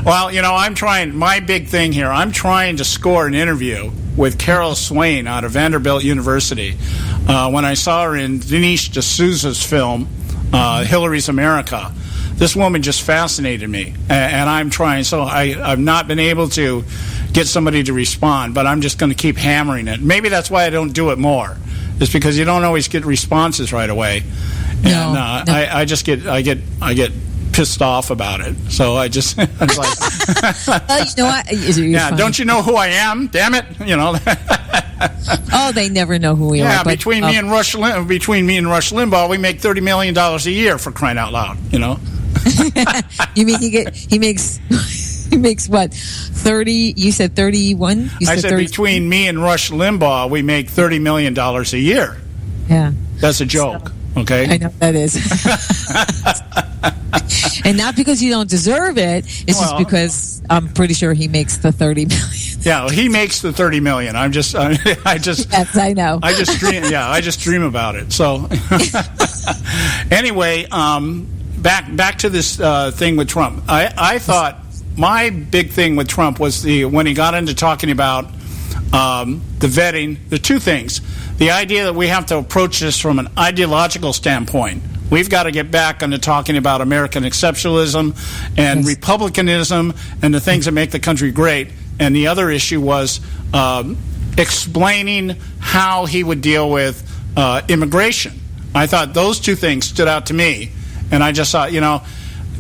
S5: well, I'm trying. My big thing here, I'm trying to score an interview with Carol Swain out of Vanderbilt University. When I saw her in Dinesh D'Souza's film, Hillary's America, this woman just fascinated me, and I'm trying. So I've not been able to get somebody to respond, but I'm just going to keep hammering it. Maybe that's why I don't do it more. It's because you don't always get responses right away, and I just get pissed off about it. So I just I'm like, yeah, don't you know who I am? Damn it,
S21: Oh, they never know who we are.
S5: Yeah, between me and Rush Limbaugh, we make $30 million a year, for crying out loud.
S21: You mean he makes what, 30? You said 31.
S5: I said 30? Between me and Rush Limbaugh, we make $30 million a year.
S21: Yeah,
S5: that's a joke. Okay,
S21: I know that is. And not because you don't deserve it. It's just because I'm pretty sure he makes the $30 million.
S5: Yeah, he makes the $30 million. I just
S21: yes, I know.
S5: I just dream about it. So anyway, back to this thing with Trump. I thought my big thing with Trump was when he got into talking about the vetting. The two things: the idea that we have to approach this from an ideological standpoint. We've got to get back into talking about American exceptionalism and republicanism and the things that make the country great. And the other issue was explaining how he would deal with immigration. I thought those two things stood out to me. And I just thought,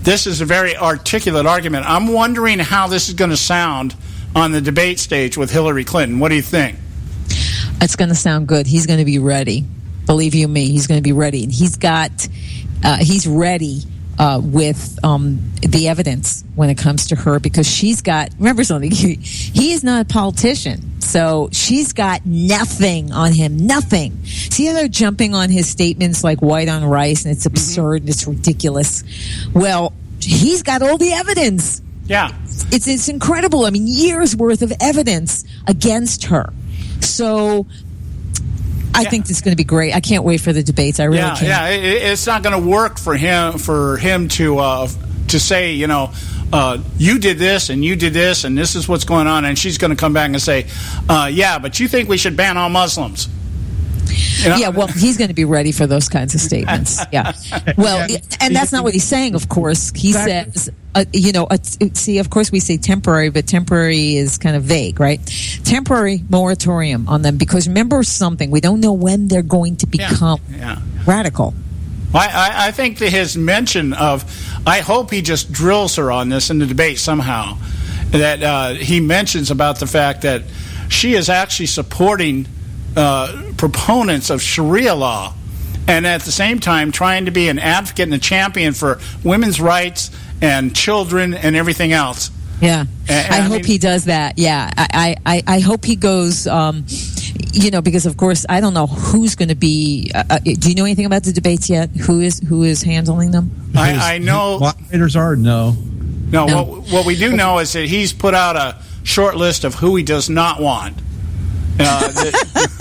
S5: this is a very articulate argument. I'm wondering how this is going to sound on the debate stage with Hillary Clinton. What do you think?
S21: It's going to sound good. He's going to be ready. Believe you me, he's going to be ready. And he's ready with the evidence when it comes to her, because she's got, remember something, he is not a politician. So she's got nothing on him, nothing. See how they're jumping on his statements like white on rice, and it's absurd and it's ridiculous. Well, he's got all the evidence.
S5: Yeah.
S21: It's incredible. I mean, years worth of evidence against her. So I think it's going to be great. I can't wait for the debates. I really can't.
S5: Yeah, it's not going to work for him to say, you did this and you did this and this is what's going on, and she's going to come back and say, yeah, but you think we should ban all Muslims.
S21: Yeah, well, he's going to be ready for those kinds of statements. Yeah. Well, and that's not what he's saying, of course. He says, see, of course we say temporary, but temporary is kind of vague, right? Temporary moratorium on them, because remember something, we don't know when they're going to become radical.
S5: I think that his mention of, I hope he just drills her on this in the debate somehow, that he mentions about the fact that she is actually supporting proponents of Sharia law, and at the same time trying to be an advocate and a champion for women's rights and children and everything else.
S21: Yeah, I hope he does that. Yeah, I hope he goes. Because of course I don't know who's going to be. Do you know anything about the debates yet? Who is handling them?
S5: I know
S6: moderators are no.
S5: What we do know is that he's put out a short list of who he does not want.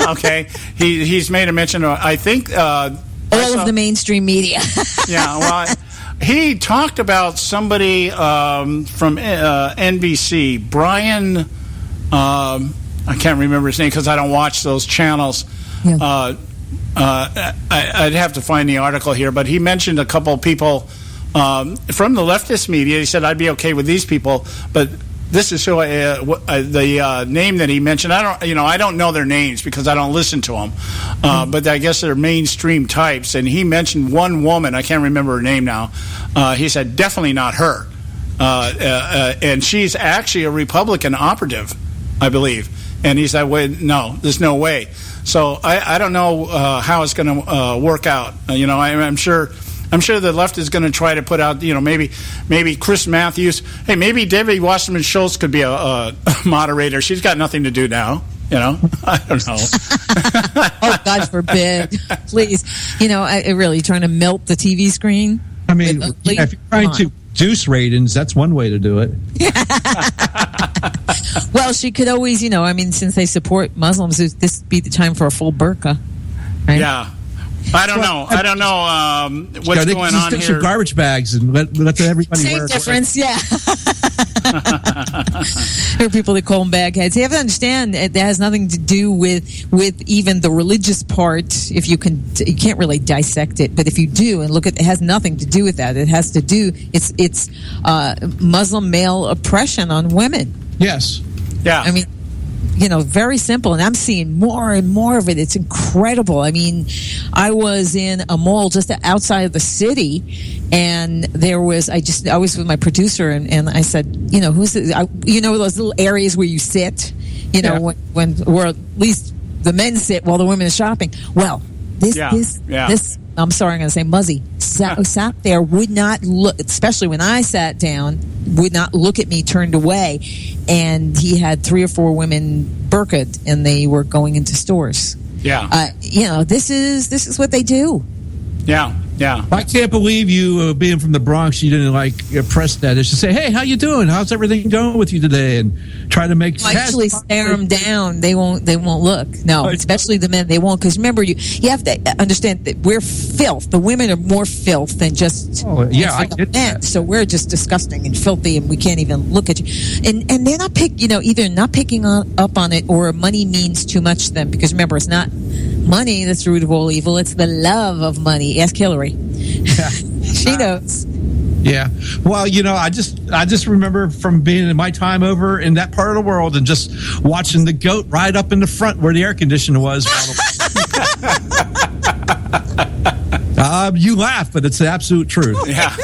S5: Okay, he's made a mention of, I think, all
S21: of the mainstream media.
S5: Yeah, well, he talked about somebody from NBC, Brian. I can't remember his name because I don't watch those channels. Yeah. I'd have to find the article here, but he mentioned a couple of people from the leftist media. He said I'd be okay with these people, but this is who the name that he mentioned. I don't know their names because I don't listen to them. But I guess they're mainstream types. And he mentioned one woman. I can't remember her name now. He said definitely not her. And she's actually a Republican operative, I believe. And he said, "Wait, no, there's no way." So I don't know how it's going to work out. I'm sure the left is going to try to put out, maybe Chris Matthews. Hey, maybe Debbie Wasserman Schultz could be a moderator. She's got nothing to do now. You know, I don't know.
S21: Oh, God forbid. Please. You know, I really trying to melt the TV screen.
S6: I mean, if you're trying to juice ratings, that's one way to do it.
S21: Well, she could always, you know, I mean, since they support Muslims, this would be the time for a full burqa. Right?
S5: Yeah. I don't know what's going on
S6: stick
S5: here.
S6: some garbage bags and let everybody
S21: Same
S6: wear it.
S21: difference, yeah. There are people that call them bagheads. You have to understand it has nothing to do with even the religious part. If you can't really dissect it, but if you do and look at it has nothing to do with that. It has to do it's Muslim male oppression on women.
S6: Yes.
S5: Yeah.
S21: I mean, you know, very simple, and I'm seeing more and more of it. It's incredible. I mean, I was in a mall just outside of the city, and there was I was with my producer, and I said, you know, you know those little areas where you sit, you know, when or at least the men sit while the women are shopping. Well, this I'm sorry, I'm going to say Muzzy sat there, would not look, especially when I sat down, would not look at me, turned away, and he had 3 or 4 women burqa'd, and they were going into stores.
S5: Yeah.
S21: You know, this is what they do.
S5: Yeah. Yeah.
S6: I can't believe you, being from the Bronx, you didn't press that. It's just say, hey, how you doing? How's everything going with you today? And try to make
S21: actually stare them down. They won't look. No, especially the men. They won't, because remember, you have to understand that we're filth. The women are more filth than just
S6: I get
S21: men. So we're just disgusting and filthy, and we can't even look at you. And they're not either not picking up on it, or money means too much to them. Because remember, it's not money that's the root of all evil. It's the love of money. Ask Hillary.
S6: Yeah.
S21: She knows.
S6: Yeah. Well, you know, I just remember from being in my time over in that part of the world and just watching the goat ride up in the front where the air conditioner was. You laugh, but it's the absolute truth.
S5: Yeah.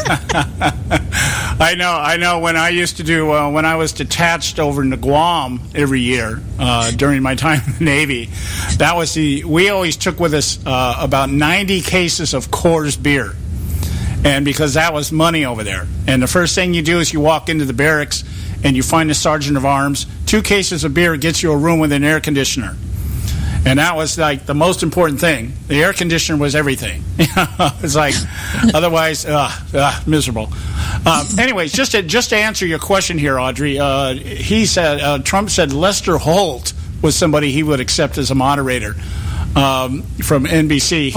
S5: I know. When I used to do, when I was detached over into Guam every year during my time in the Navy, we always took with us about 90 cases of Coors beer. And because that was money over there. And the first thing you do is you walk into the barracks and you find the sergeant of arms. 2 cases of beer gets you a room with an air conditioner. And that was like the most important thing. The air conditioner was everything. It's like, otherwise, miserable. Anyways, just to answer your question here, Audrey, he said Trump said Lester Holt was somebody he would accept as a moderator from NBC.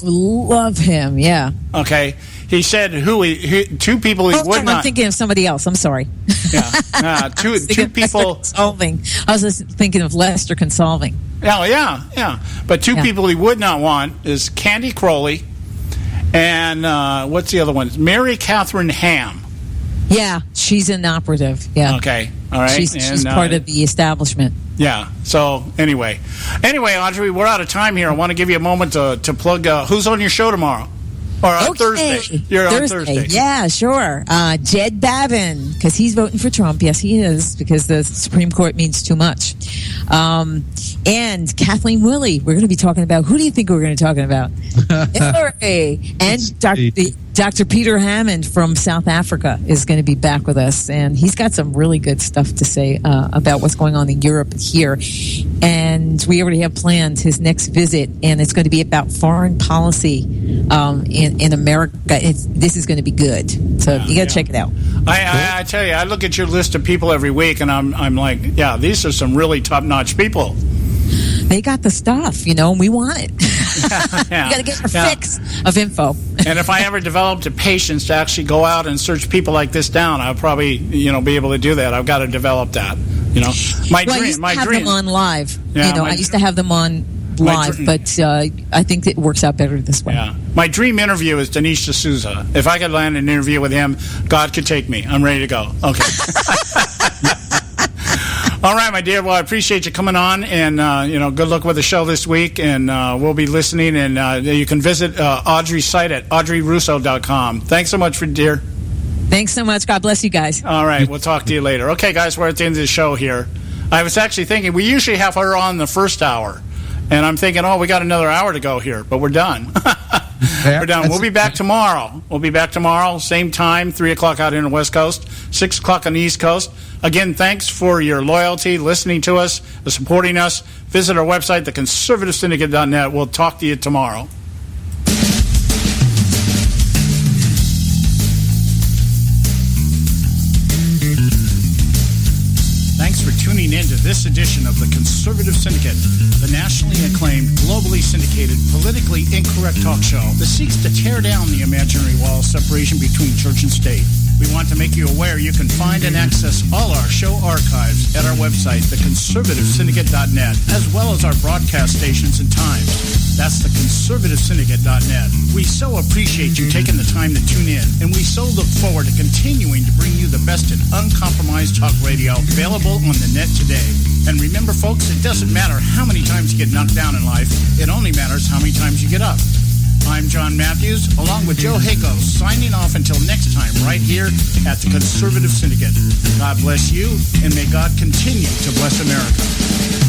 S21: Love him. Yeah.
S5: Okay. He said 2 people he would not.
S21: I'm thinking of somebody else. I'm sorry.
S5: Yeah. Two people.
S21: Consolving. I was just thinking of Lester Consolving.
S5: Oh, yeah. But 2 people he would not want is Candy Crowley and what's the other one? Mary Catherine Ham.
S21: Yeah, she's an operative. Yeah.
S5: Okay. All right.
S21: She's part of the establishment.
S5: Yeah. So anyway, Audrey, we're out of time here. I want to give you a moment to plug. Who's on your show tomorrow? Or on Thursday? You're on Thursday.
S21: Yeah, sure. Jed Babin, because he's voting for Trump. Yes, he is, because the Supreme Court means too much. And Kathleen Willey. We're going to be talking about, who do you think we're going to be talking about? Hillary. And Dr. Peter Hammond from South Africa is going to be back with us. And he's got some really good stuff to say about what's going on in Europe here. And we already have planned his next visit, and it's going to be about foreign policy in America. This is going to be good. So you got to check it out.
S5: I tell you, I look at your list of people every week, and I'm like, yeah, these are some really top-notch people.
S21: They got the stuff, and we want it.
S5: Yeah.
S21: You got to get our fix of info.
S5: And if I ever developed a patience to actually go out and search people like this down, I'll probably, be able to do that. I've got to develop that. I used to have them on
S21: live.
S5: Yeah,
S21: I used to have them on live, but I think it works out better this way.
S5: Yeah. My dream interview is Dinesh D'Souza. If I could land an interview with him, God could take me. I'm ready to go. Okay. All right, my dear. Well, I appreciate you coming on, and good luck with the show this week. And we'll be listening. And you can visit Audrey's site at audreyrusso.com. Thanks so much, dear.
S21: Thanks so much. God bless you guys.
S5: All right, we'll talk to you later. Okay, guys, we're at the end of the show here. I was actually thinking we usually have her on the first hour, and I'm thinking, we got another hour to go here, but we're done. We're done. We'll be back tomorrow. Same time, 3 o'clock out here on the West Coast, 6 o'clock on the East Coast. Again, thanks for your loyalty, listening to us, supporting us. Visit our website, theconservativesyndicate.net. We'll talk to you tomorrow. Thanks for tuning in to this edition of the Conservative Syndicate, the nationally acclaimed, globally syndicated, politically incorrect talk show that seeks to tear down the imaginary wall of separation between church and state. We want to make you aware you can find and access all our show archives at our website, theconservativesyndicate.net, as well as our broadcast stations and times. That's theconservativesyndicate.net. We so appreciate you taking the time to tune in, and we so look forward to continuing to bring you the best in uncompromised talk radio available on the net today. And remember, folks, it doesn't matter how many times you get knocked down in life. It only matters how many times you get up. I'm John Matthews, along with Joe Hako, signing off until next time right here at the Conservative Syndicate. God bless you, and may God continue to bless America.